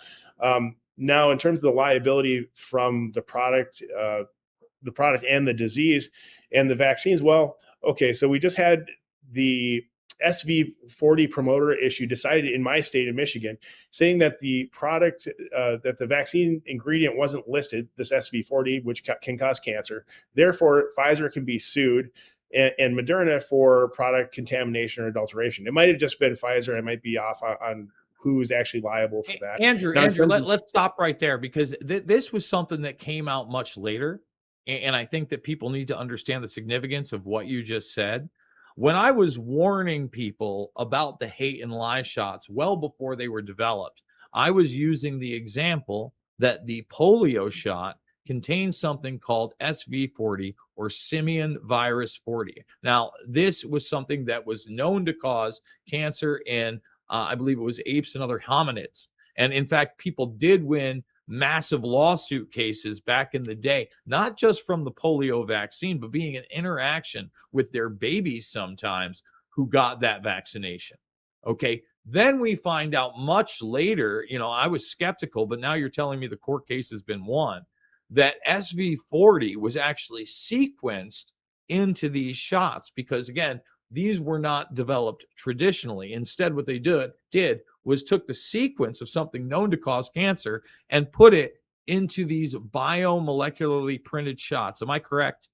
Now, in terms of the liability from the product and the disease and the vaccines, well, okay, so we just had the SV40 promoter issue decided in my state of Michigan, saying that the product, that the vaccine ingredient wasn't listed, this SV40, which can cause cancer. Therefore, Pfizer can be sued and Moderna for product contamination or adulteration. It might have just been Pfizer. I might be off on who's actually liable for that. Andrew, let's stop right there because this was something that came out much later. And I think that people need to understand the significance of what you just said. When I was warning people about the hate and lie shots well before they were developed, I was using the example that the polio shot contains something called SV40 or simian virus 40. Now, this was something that was known to cause cancer in, I believe it was apes and other hominids. And in fact, people did win massive lawsuit cases back in the day, not just from the polio vaccine, but being an interaction with their babies sometimes who got that vaccination. Okay. Then we find out much later, I was skeptical, but now you're telling me the court case has been won, that SV40 was actually sequenced into these shots because, again, these were not developed traditionally. Instead, what they did was took the sequence of something known to cause cancer and put it into these biomolecularly printed shots. Am I correct?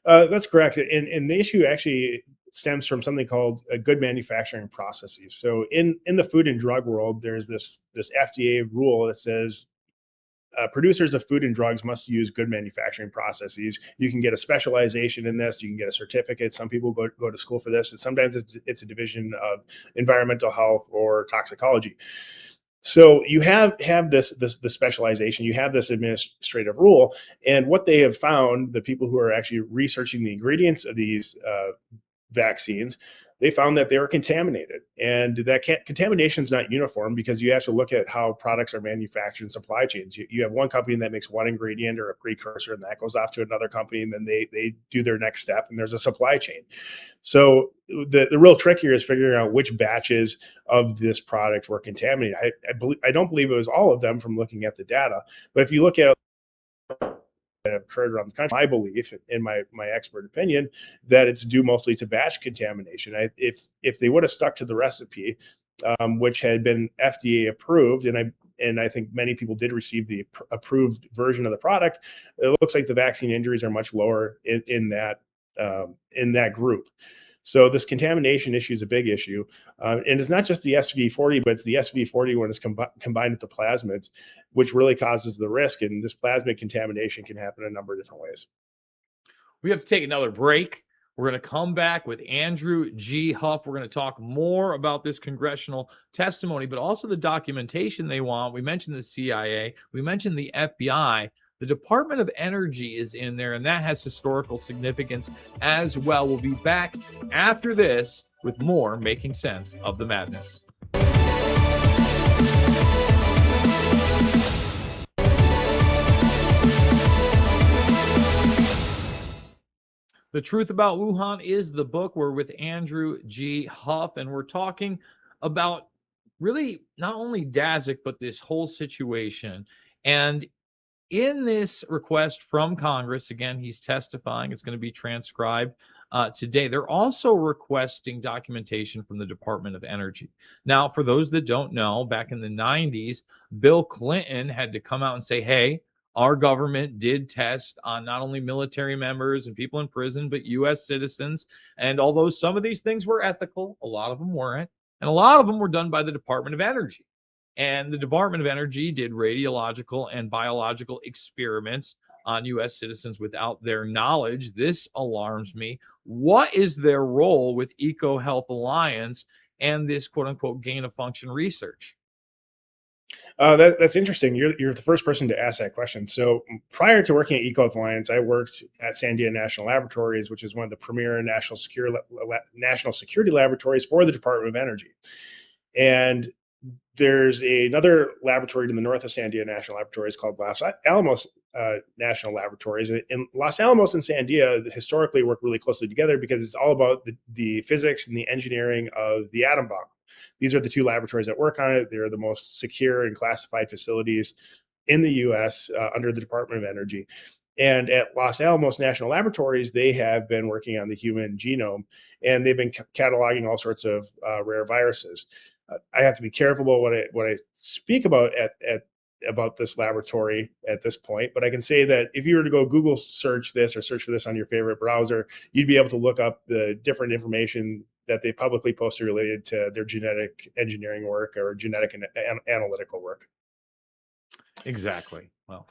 That's correct. And the issue actually stems from something called good manufacturing processes. So in the food and drug world, there's this FDA rule that says producers of food and drugs must use good manufacturing processes. You can get a specialization in this. You can get a certificate. Some people go to school for this, and sometimes it's a division of environmental health or toxicology. So you have this specialization. You have this administrative rule, and what they have found, the people who are actually researching the ingredients of these vaccines, they found that they were contaminated, and that contamination is not uniform because you have to look at how products are manufactured in supply chains. You have one company that makes one ingredient or a precursor, and that goes off to another company, and then they do their next step, and there's a supply chain. So the real trick here is figuring out which batches of this product were contaminated. I don't believe it was all of them from looking at the data, but if you look at that have occurred around the country, my belief, in my expert opinion, that it's due mostly to batch contamination. If they would have stuck to the recipe, which had been FDA approved, and I think many people did receive the approved version of the product, it looks like the vaccine injuries are much lower in that group. So this contamination issue is a big issue. And it's not just the SV40, but it's the SV40 when it's combined with the plasmids, which really causes the risk. And this plasmid contamination can happen in a number of different ways. We have to take another break. We're going to come back with Andrew G. Huff. We're going to talk more about this congressional testimony, but also the documentation they want. We mentioned the CIA. We mentioned the FBI. The Department of Energy is in there, and that has historical significance as well. We'll be back after this with more Making Sense of the Madness. The Truth About Wuhan is the book. We're with Andrew G. Huff, and we're talking about really not only Dazik, but this whole situation. And in this request from Congress, again, he's testifying, it's going to be transcribed today. They're also requesting documentation from the Department of Energy. Now, for those that don't know, back in the 90s, Bill Clinton had to come out and say, hey, our government did test on not only military members and people in prison, but U.S. citizens. And although some of these things were ethical, a lot of them weren't. And a lot of them were done by the Department of Energy. And the Department of Energy did radiological and biological experiments on U.S. citizens without their knowledge. This alarms me. What is their role with EcoHealth Alliance and this quote unquote gain of function research? That's interesting. You're the first person to ask that question. So prior to working at EcoHealth Alliance, I worked at Sandia National Laboratories, which is one of the premier national security laboratories for the Department of Energy. And there's another laboratory to the north of Sandia National Laboratories called Los Alamos National Laboratories. And Los Alamos and Sandia historically work really closely together because it's all about the physics and the engineering of the atom bomb. These are the two laboratories that work on it. They're the most secure and classified facilities in the U.S. Under the Department of Energy. And at Los Alamos National Laboratories, they have been working on the human genome, and they've been cataloging all sorts of rare viruses. I have to be careful about what I speak about about this laboratory at this point, but I can say that if you were to go Google search this or search for this on your favorite browser, you'd be able to look up the different information that they publicly posted related to their genetic engineering work or genetic and analytical work. Exactly. Well,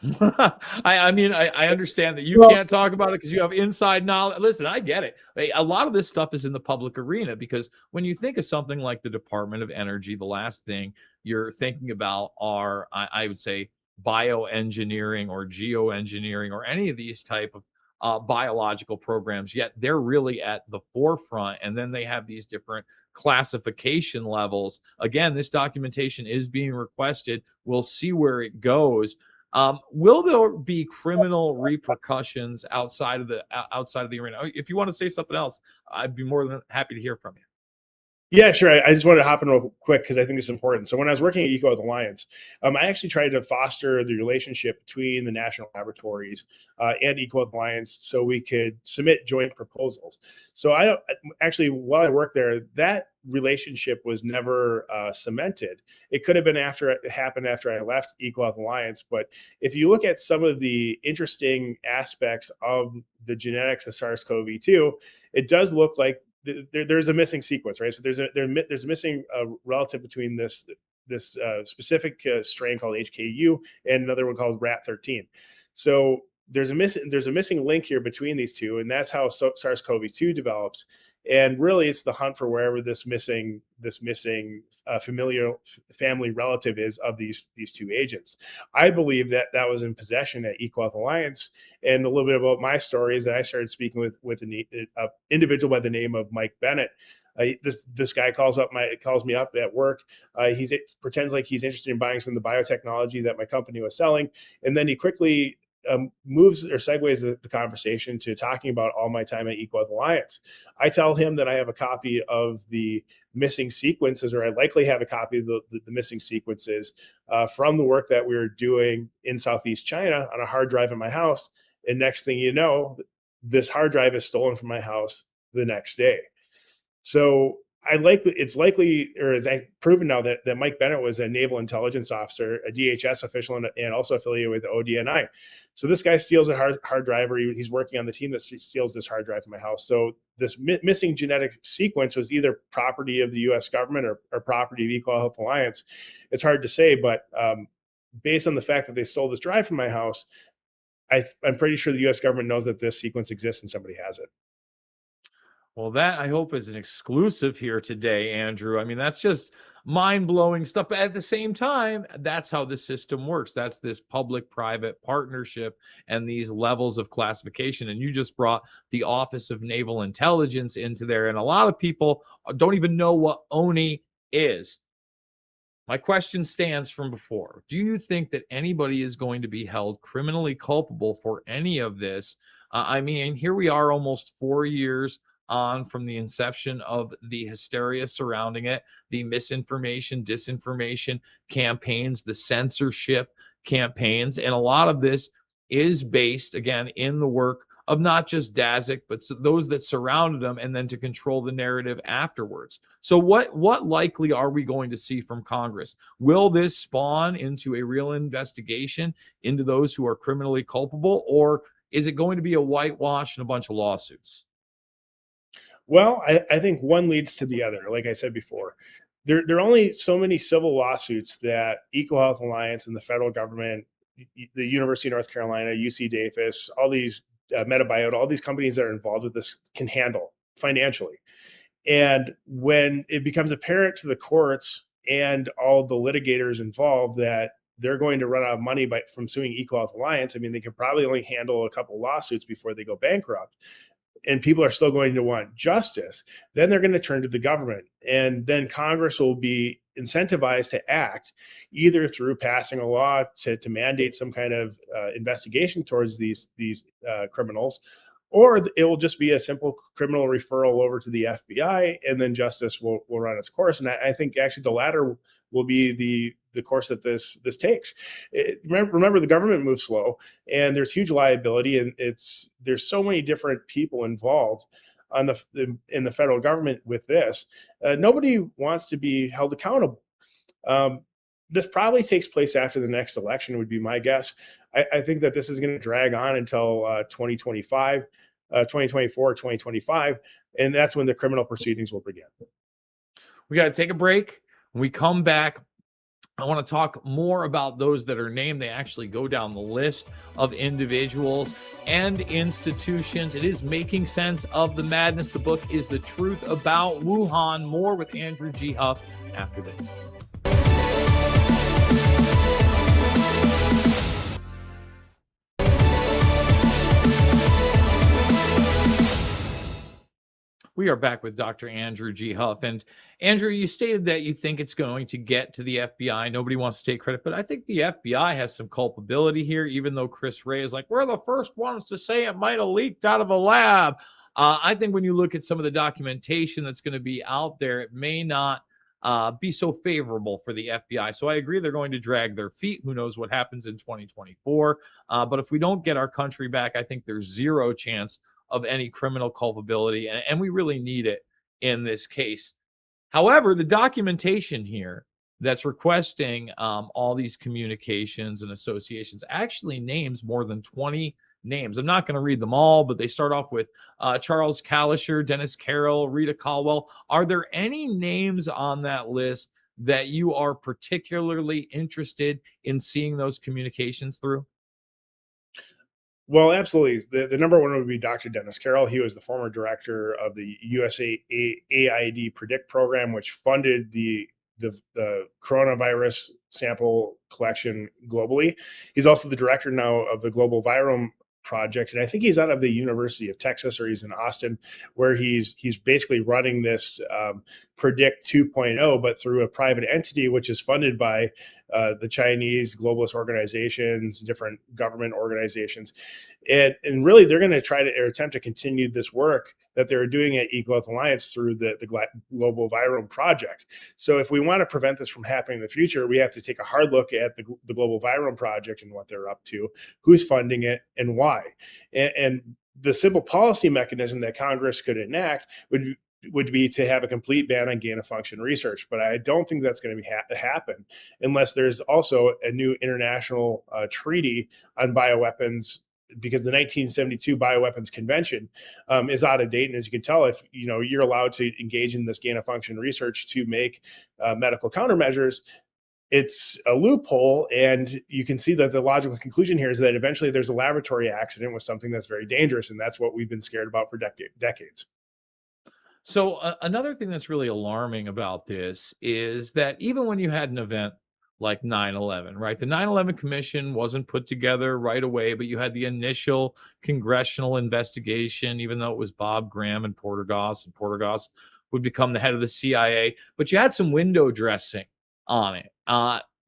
I mean, I understand that you can't talk about it because you have inside knowledge. Listen, I get it. A lot of this stuff is in the public arena because when you think of something like the Department of Energy, the last thing you're thinking about are, I would say, bioengineering or geoengineering or any of these type of biological programs, yet they're really at the forefront. And then they have these different classification levels. Again, this documentation is being requested. We'll see where it goes. Will there be criminal repercussions outside of the arena? If you want to say something else, I'd be more than happy to hear from you. Yeah, sure. I just wanted to hop in real quick because I think it's important. So when I was working at EcoHealth Alliance, I actually tried to foster the relationship between the national laboratories and EcoHealth Alliance so we could submit joint proposals. So while I worked there, that relationship was never cemented. It could have been after it happened after I left EcoHealth Alliance. But if you look at some of the interesting aspects of the genetics of SARS-CoV-2, it does look like there's a missing sequence, right? So there's a missing relative between this specific strain called HKU and another one called RAT13. So there's a missing link here between these two, and that's how SARS-CoV-2 develops. And really, it's the hunt for wherever this missing familial family relative is of these two agents. I believe that was in possession at EcoHealth Alliance. And a little bit about my story is that I started speaking with an individual by the name of Mike Bennett. This guy calls me up at work. He pretends like he's interested in buying some of the biotechnology that my company was selling, and then he quickly moves or segues the conversation to talking about all my time at EcoHealth Alliance. I tell him that I have a copy of the missing sequences, or I likely have a copy of the missing sequences from the work that we were doing in Southeast China on a hard drive in my house. And next thing you know, this hard drive is stolen from my house the next day. So it's likely, or it's proven now that Mike Bennett was a naval intelligence officer, a DHS official, and also affiliated with the ODNI. So this guy steals a hard drive, or he's working on the team that steals this hard drive from my house. So this missing genetic sequence was either property of the U.S. government or property of EcoHealth Alliance. It's hard to say, but based on the fact that they stole this drive from my house, I'm pretty sure the U.S. government knows that this sequence exists and somebody has it. Well, that I hope is an exclusive here today, Andrew. I mean, that's just mind-blowing stuff. But at the same time, that's how the system works. That's this public-private partnership and these levels of classification. And you just brought the Office of Naval Intelligence into there. And a lot of people don't even know what ONI is. My question stands from before. Do you think that anybody is going to be held criminally culpable for any of this? I mean, here we are almost 4 years on from the inception of the hysteria surrounding it, the misinformation, disinformation campaigns, the censorship campaigns. And a lot of this is based, again, in the work of not just Daszak, but those that surrounded him, and then to control the narrative afterwards. So what likely are we going to see from Congress? Will this spawn into a real investigation into those who are criminally culpable, or is it going to be a whitewash and a bunch of lawsuits? Well, I think one leads to the other. Like I said before, there are only so many civil lawsuits that EcoHealth Alliance and the federal government, the University of North Carolina, UC Davis, all these Metabiota, all these companies that are involved with this can handle financially. And when it becomes apparent to the courts and all the litigators involved that they're going to run out of money from suing EcoHealth Alliance, I mean, they could probably only handle a couple lawsuits before they go bankrupt, and people are still going to want justice, then they're going to turn to the government. And then Congress will be incentivized to act either through passing a law to mandate some kind of investigation towards these criminals, or it will just be a simple criminal referral over to the FBI, and then justice will run its course. And I think actually the latter will be the course that this takes. Remember, the government moves slow, and there's huge liability, and there's so many different people involved in the federal government with this. Nobody wants to be held accountable. This probably takes place after the next election, would be my guess. I think that this is going to drag on until 2025, 2024, 2025, and that's when the criminal proceedings will begin. We got to take a break. When we come back, I want to talk more about those that are named. They actually go down the list of individuals and institutions. It is Making Sense of the Madness. The book is The Truth About Wuhan. More with Andrew G. Huff after this. We are back with Dr. Andrew G. Huff. And Andrew, you stated that you think it's going to get to the FBI. Nobody wants to take credit, but I think the FBI has some culpability here, even though Chris Wray is like, we're the first ones to say it might have leaked out of a lab. I think when you look at some of the documentation that's going to be out there, it may not be so favorable for the FBI. So I agree they're going to drag their feet. Who knows what happens in 2024? But if we don't get our country back, I think there's zero chance of any criminal culpability, and we really need it in this case. However, the documentation here that's requesting all these communications and associations actually names more than 20 names. I'm not going to read them all, but they start off with Charles Kalisher, Dennis Carroll, Rita Caldwell. Are there any names on that list that you are particularly interested in seeing those communications through? Well, absolutely. The number one would be Dr. Dennis Carroll. He was the former director of the USAID PREDICT program, which funded the coronavirus sample collection globally. He's also the director now of the Global Virome Project, and I think he's out of the University of Texas, or he's in Austin, where he's basically running this PREDICT 2.0, but through a private entity, which is funded by the Chinese globalist organizations, different government organizations. And really, they're going to try to attempt to continue this work that they're doing at EcoHealth Alliance through the Global Virome Project. So if we want to prevent this from happening in the future, we have to take a hard look at the Global Virome Project and what they're up to, who's funding it, and why. And the simple policy mechanism that Congress could enact would be to have a complete ban on gain-of-function research. But I don't think that's going to happen unless there's also a new international treaty on bioweapons, because the 1972 Bioweapons Convention is out of date. And as you can tell, if you're allowed to engage in this gain-of-function research to make medical countermeasures, it's a loophole. And you can see that the logical conclusion here is that eventually there's a laboratory accident with something that's very dangerous. And that's what we've been scared about for decades. So another thing that's really alarming about this is that even when you had an event like 9/11, right? The 9/11 Commission wasn't put together right away, but you had the initial congressional investigation, even though it was Bob Graham and Portergoss would become the head of the CIA. But you had some window dressing on it.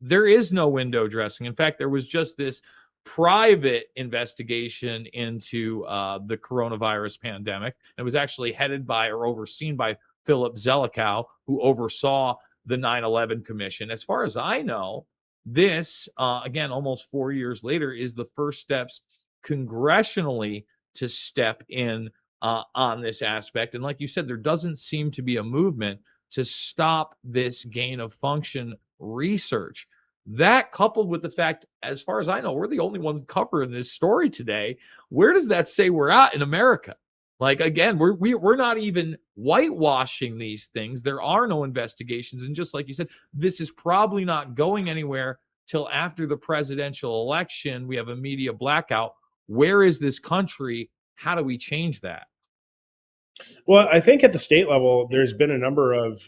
There is no window dressing. In fact, there was just this private investigation into the coronavirus pandemic. It was actually headed by or overseen by Philip Zelikow, who oversaw the 9/11 Commission. As far as I know, this, again, almost 4 years later, is the first steps congressionally to step in on this aspect. And like you said, there doesn't seem to be a movement to stop this gain of function research. That coupled with the fact, as far as I know, we're the only ones covering this story today. Where does that say we're at in America? Like, again, we're not even whitewashing these things. There are no investigations, and just like you said, this is probably not going anywhere till after the presidential election. We have a media blackout. Where is this country? How do we change that? Well, I think at the state level, there's been a number of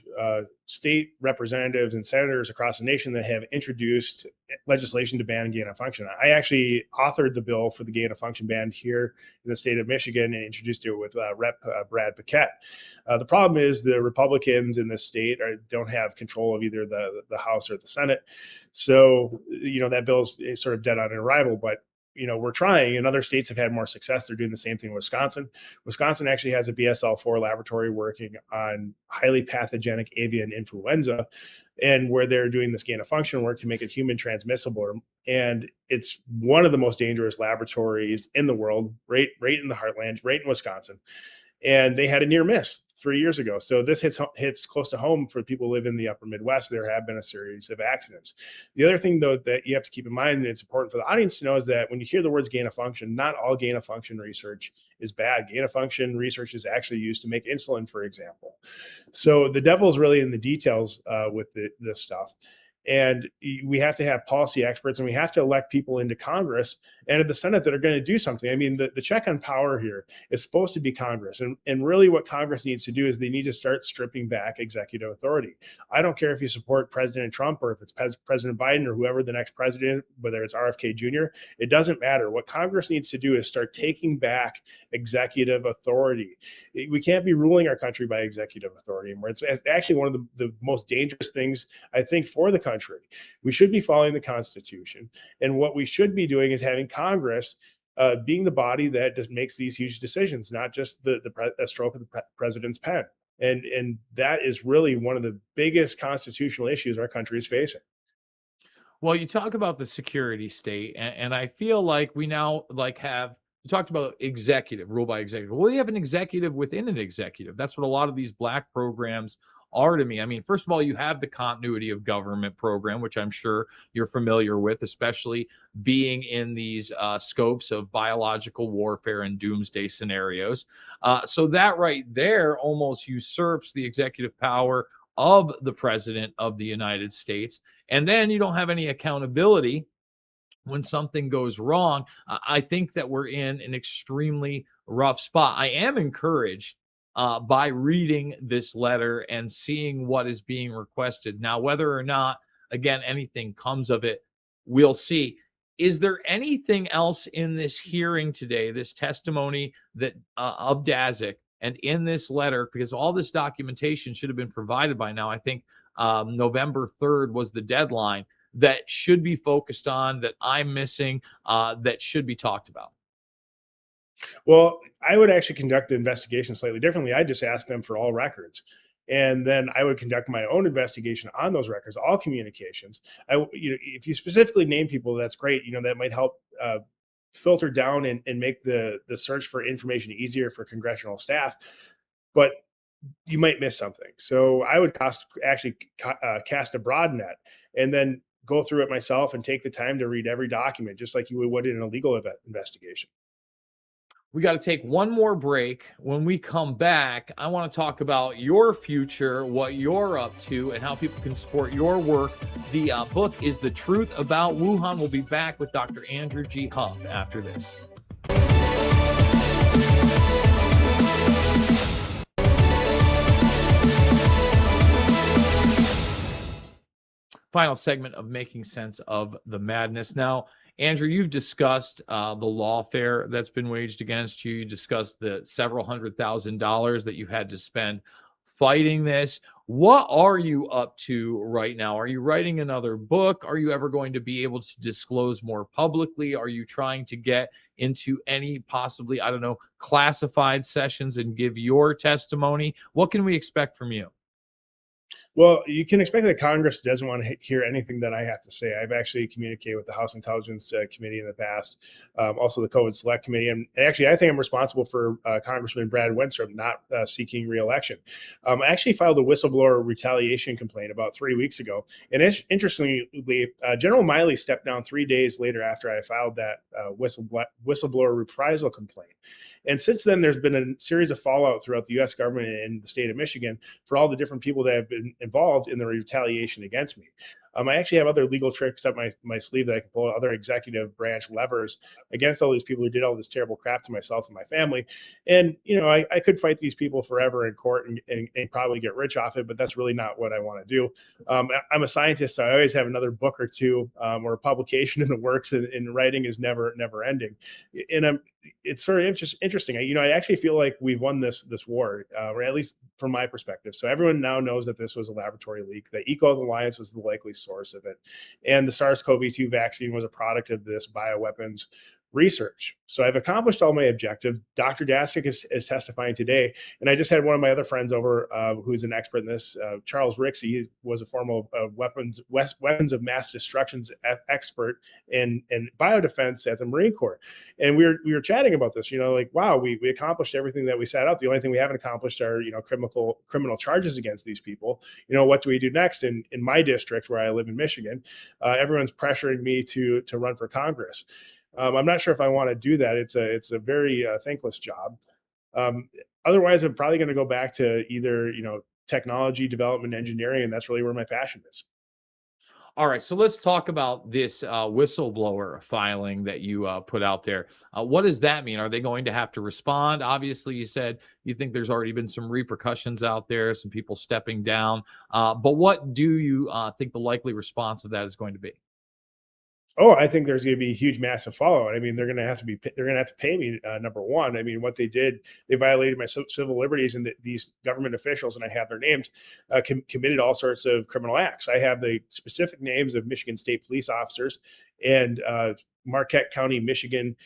state representatives and senators across the nation that have introduced legislation to ban gain of function. I actually authored the bill for the gain of function ban here in the state of Michigan and introduced it with Rep. Brad Paquette. The problem is the Republicans in this state don't have control of either the House or the Senate. So, that bill is sort of dead on arrival, but we're trying, and other states have had more success. They're doing the same thing in Wisconsin. Wisconsin actually has a BSL-4 laboratory working on highly pathogenic avian influenza, and where they're doing this gain of function work to make it human transmissible. And it's one of the most dangerous laboratories in the world, right in the heartland, right in Wisconsin. And they had a near miss 3 years ago. So this hits close to home for people who live in the upper Midwest. There have been a series of accidents. The other thing, though, that you have to keep in mind, and it's important for the audience to know, is that when you hear the words gain of function, not all gain of function research is bad. Gain of function research is actually used to make insulin, for example. So the devil is really in the details with this stuff. And we have to have policy experts, and we have to elect people into Congress and at the Senate that are going to do something. I mean, the check on power here is supposed to be Congress. And really what Congress needs to do is they need to start stripping back executive authority. I don't care if you support President Trump or if it's President Biden or whoever the next president, whether it's RFK Jr., it doesn't matter. What Congress needs to do is start taking back executive authority. We can't be ruling our country by executive authority anymore. It's actually one of the most dangerous things, I think, for the country. We should be following the Constitution. And what we should be doing is having Congress being the body that just makes these huge decisions, not just the stroke of the president's pen. And that is really one of the biggest constitutional issues our country is facing. Well, you talk about the security state, and I feel like we now have, you talked about executive, rule by executive. Well, we have an executive within an executive. That's what a lot of these black programs are to me. I mean, first of all, you have the continuity of government program, which I'm sure you're familiar with, especially being in these scopes of biological warfare and doomsday scenarios. So that right there almost usurps the executive power of the president of the United States. And then you don't have any accountability when something goes wrong. I think that we're in an extremely rough spot. I am encouraged by reading this letter and seeing what is being requested. Now, whether or not, again, anything comes of it, we'll see. Is there anything else in this hearing today, this testimony that of Dazik, and in this letter, because all this documentation should have been provided by now? I think November 3rd was the deadline, that should be focused on, that I'm missing, that should be talked about? Well, I would actually conduct the investigation slightly differently. I'd just ask them for all records. And then I would conduct my own investigation on those records, all communications. If you specifically name people, that's great. That might help filter down and make the search for information easier for congressional staff. But you might miss something. So I would cast a broad net and then go through it myself and take the time to read every document, just like you would in a legal investigation. We got to take one more break. When we come back, I want to talk about your future, what you're up to, and how people can support your work. The book is The Truth About Wuhan. We'll be back with Dr. Andrew G. Huff after this. Final segment of Making Sense of the Madness. Now, Andrew, you've discussed the lawfare that's been waged against you. You discussed the several $100,000s that you had to spend fighting this. What are you up to right now? Are you writing another book? Are you ever going to be able to disclose more publicly? Are you trying to get into any possibly, I don't know, classified sessions and give your testimony? What can we expect from you? Well, you can expect that Congress doesn't want to hear anything that I have to say. I've actually communicated with the House Intelligence Committee in the past, also the COVID Select Committee. And actually, I think I'm responsible for Congressman Brad Wenstrup not seeking reelection. I actually filed a whistleblower retaliation complaint about 3 weeks ago. And interestingly, General Miley stepped down 3 days later after I filed that whistleblower reprisal complaint. And since then, there's been a series of fallout throughout the U.S. government and the state of Michigan for all the different people that have been involved in the retaliation against me. I actually have other legal tricks up my sleeve that I can pull, other executive branch levers against all these people who did all this terrible crap to myself and my family. And, I could fight these people forever in court and probably get rich off it, but that's really not what I want to do. I'm a scientist, so I always have another book or two or a publication in the works, and writing is never ending. And it's sort of interesting. I actually feel like we've won this war, or at least from my perspective. So everyone now knows that this was a laboratory leak, that Eco Alliance was the likely source of it, and the SARS-CoV-2 vaccine was a product of this bioweapons research. So I've accomplished all my objectives. Dr. Dastic is testifying today. And I just had one of my other friends over who's an expert in this, Charles Rixey. He was a former weapons of mass destruction expert in biodefense at the Marine Corps. And we were chatting about this, wow, we accomplished everything that we set out. The only thing we haven't accomplished are, criminal charges against these people. What do we do next? In my district where I live in Michigan, everyone's pressuring me to run for Congress. I'm not sure if I want to do that. It's a very thankless job. Otherwise, I'm probably going to go back to either technology development, engineering, and that's really where my passion is. All right, so let's talk about this whistleblower filing that you put out there. What does that mean? Are they going to have to respond? Obviously, you said you think there's already been some repercussions out there, some people stepping down. But what do you think the likely response of that is going to be? Oh, I think there's going to be a huge, massive fallout. I mean, they're going to have to pay me. Number one, I mean, what they did, they violated my civil liberties, and these government officials, and I have their names, committed all sorts of criminal acts. I have the specific names of Michigan State police officers and Marquette County, Michigan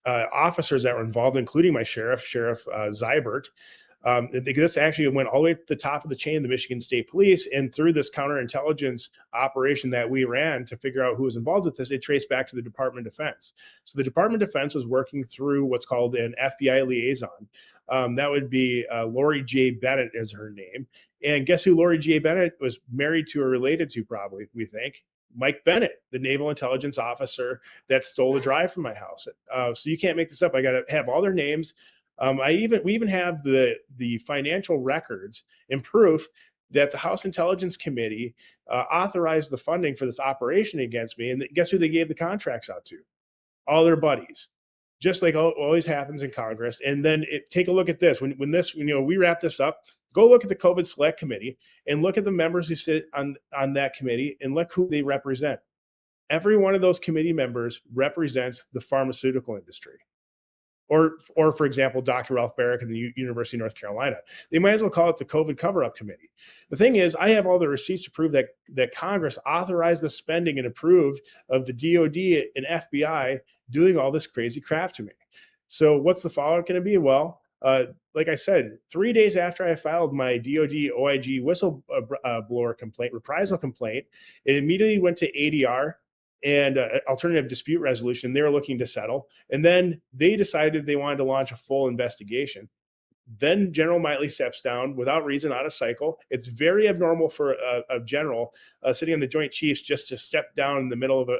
officers that were involved, including my Sheriff Zybert. This actually went all the way to the top of the chain, the Michigan State Police, and through this counterintelligence operation that we ran to figure out who was involved with this, it traced back to the Department of Defense. So the Department of Defense was working through what's called an FBI liaison. That would be Lori J. Bennett is her name. And guess who Lori J. Bennett was married to or related to, probably, we think? Mike Bennett, the naval intelligence officer that stole the drive from my house. So you can't make this up. I got to have all their names. We even have the financial records and proof that the House Intelligence Committee authorized the funding for this operation against me. And guess who they gave the contracts out to? All their buddies, just like always happens in Congress. And then take a look at this. When this, we wrap this up, go look at the COVID Select Committee and look at the members who sit on that committee and look who they represent. Every one of those committee members represents the pharmaceutical industry. Or for example, Dr. Ralph Barrick in the University of North Carolina. They might as well call it the COVID cover-up committee. The thing is, I have all the receipts to prove that Congress authorized the spending and approved of the DOD and FBI doing all this crazy crap to me. So what's the fallout going to be? Well, like I said, 3 days after I filed my DOD OIG whistleblower complaint, reprisal complaint, it immediately went to ADR and alternative dispute resolution. They were looking to settle. And then they decided they wanted to launch a full investigation. Then General Miley steps down without reason, out of cycle. It's very abnormal for a general sitting on the Joint Chiefs just to step down in the middle of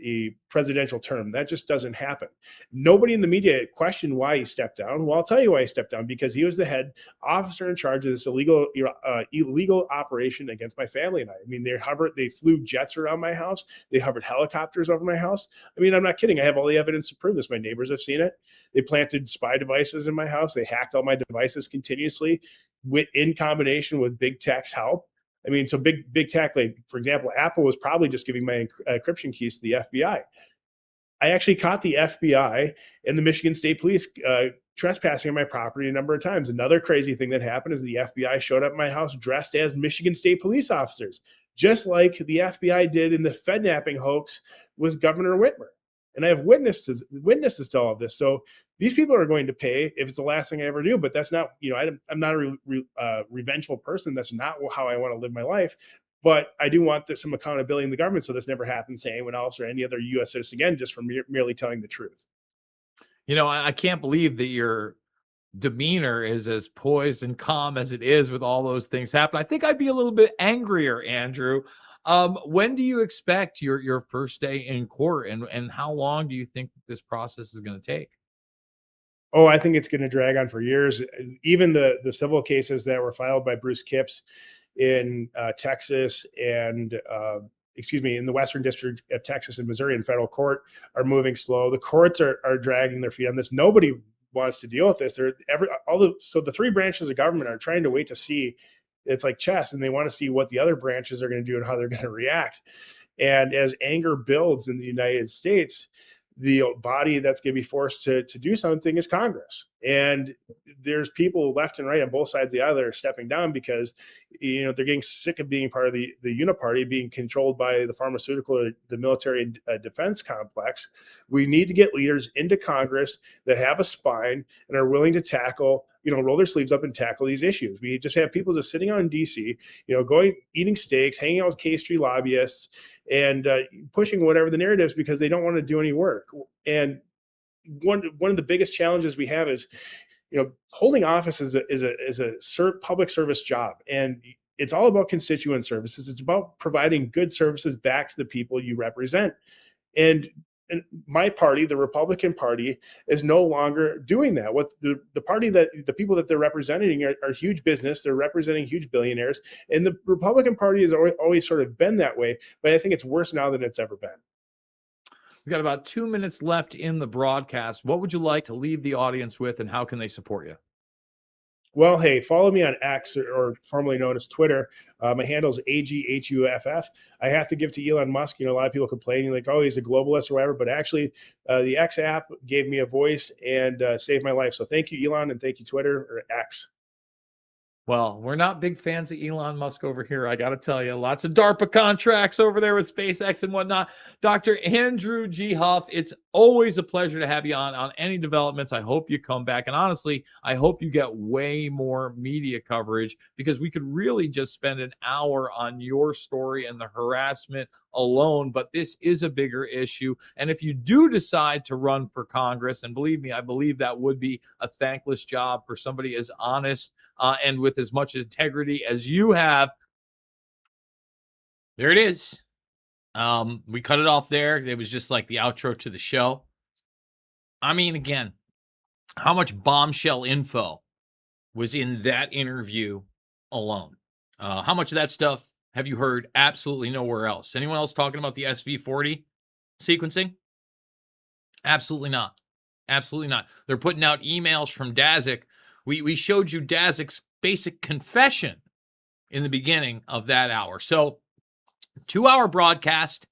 a presidential term. That just doesn't happen. Nobody in the media questioned why he stepped down. Well, I'll tell you why he stepped down, because he was the head officer in charge of this illegal operation against my family and I. I mean, they flew jets around my house. They hovered helicopters over my house. I mean, I'm not kidding. I have all the evidence to prove this. My neighbors have seen it. They planted spy devices in my house. They hacked all my devices continuously in combination with big tech's help. I mean, so big tech, like, for example, Apple was probably just giving my encryption keys to the FBI. I actually caught the FBI and the Michigan State Police trespassing on my property a number of times. Another crazy thing that happened is the FBI showed up at my house dressed as Michigan State police officers, just like the FBI did in the Fednapping hoax with Governor Whitmer. And I have witnesses to all of this. So these people are going to pay if it's the last thing I ever do. But that's not, I'm not a revengeful person. That's not how I want to live my life. But I do want some accountability in the government so this never happens to anyone else or any other U.S. citizen again, just for merely telling the truth. I can't believe that your demeanor is as poised and calm as it is with all those things happen. I think I'd be a little bit angrier, Andrew. When do you expect your first day in court, and how long do you think this process is going to take? Oh, I think it's going to drag on for years. Even the civil cases that were filed by Bruce Kipps in Texas and in the Western District of Texas and Missouri in federal court are moving slow. The courts are dragging their feet on this. Nobody wants to deal with this. So the three branches of government are trying to wait to see. It's like chess, and they want to see what the other branches are going to do and how they're going to react. And as anger builds in the United States, the body that's going to be forced to do something is Congress. And there's people left and right on both sides of the aisle that are stepping down because, they're getting sick of being part of the uniparty, being controlled by the pharmaceutical or the military defense complex. We need to get leaders into Congress that have a spine and are willing to tackle, roll their sleeves up and tackle these issues. We just have people just sitting out in DC, eating steaks, hanging out with K Street lobbyists, and pushing whatever the narratives because they don't want to do any work. And one of the biggest challenges we have is, holding office is a public service job, and it's all about constituent services. It's about providing good services back to the people you represent. And my party, the Republican Party, is no longer doing that. What the party that the people that they're representing are huge business. They're representing huge billionaires, and the Republican Party has always sort of been that way. But I think it's worse now than it's ever been. We've got about 2 minutes left in the broadcast. What would you like to leave the audience with, and how can they support you? Well, hey, follow me on X, or formerly known as Twitter. My handle is AGHUFF. I have to give to Elon Musk. A lot of people complaining like, oh, he's a globalist or whatever. But actually, the X app gave me a voice and saved my life. So thank you, Elon, and thank you, Twitter, or X. Well, we're not big fans of Elon Musk over here. I got to tell you, lots of DARPA contracts over there with SpaceX and whatnot. Dr. Andrew G. Huff, it's always a pleasure to have you on any developments. I hope you come back. And honestly, I hope you get way more media coverage, because we could really just spend an hour on your story and the harassment alone. But this is a bigger issue. And if you do decide to run for Congress, and believe me, I believe that would be a thankless job for somebody as honest and with as much integrity as you have. There it is. We cut it off there. It was just like the outro to the show. I mean, again, how much bombshell info was in that interview alone? How much of that stuff have you heard absolutely nowhere else? Anyone else talking about the SV40 sequencing? Absolutely not. Absolutely not. They're putting out emails from Daszak. We showed you Daszak's basic confession in the beginning of that hour. So, 2-hour broadcast.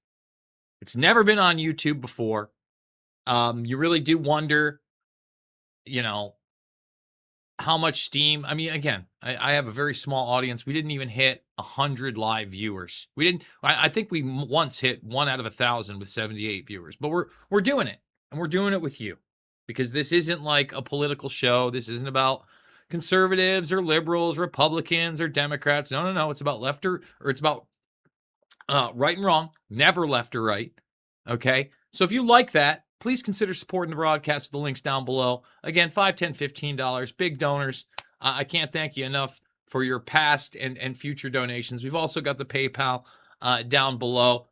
It's never been on YouTube before. You really do wonder, how much steam. I mean, again, I have a very small audience. We didn't even hit 100 live viewers. I think we once hit 1 out of 1,000 with 78 viewers. But we're doing it, and we're doing it with you, because this isn't like a political show. This isn't about conservatives or liberals, Republicans or Democrats. No. It's about left or it's about right and wrong, never left or right. Okay. So if you like that, please consider supporting the broadcast with the links down below. Again, $5, $10, $15, big donors. I can't thank you enough for your past and future donations. We've also got the PayPal down below.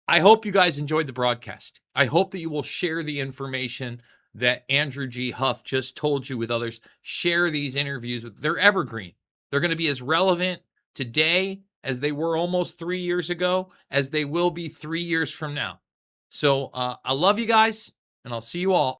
I hope you guys enjoyed the broadcast. I hope that you will share the information that Andrew G. Huff just told you with others. Share these interviews. They're evergreen. They're going to be as relevant today as they were almost 3 years ago, as they will be 3 years from now. So I love you guys, and I'll see you all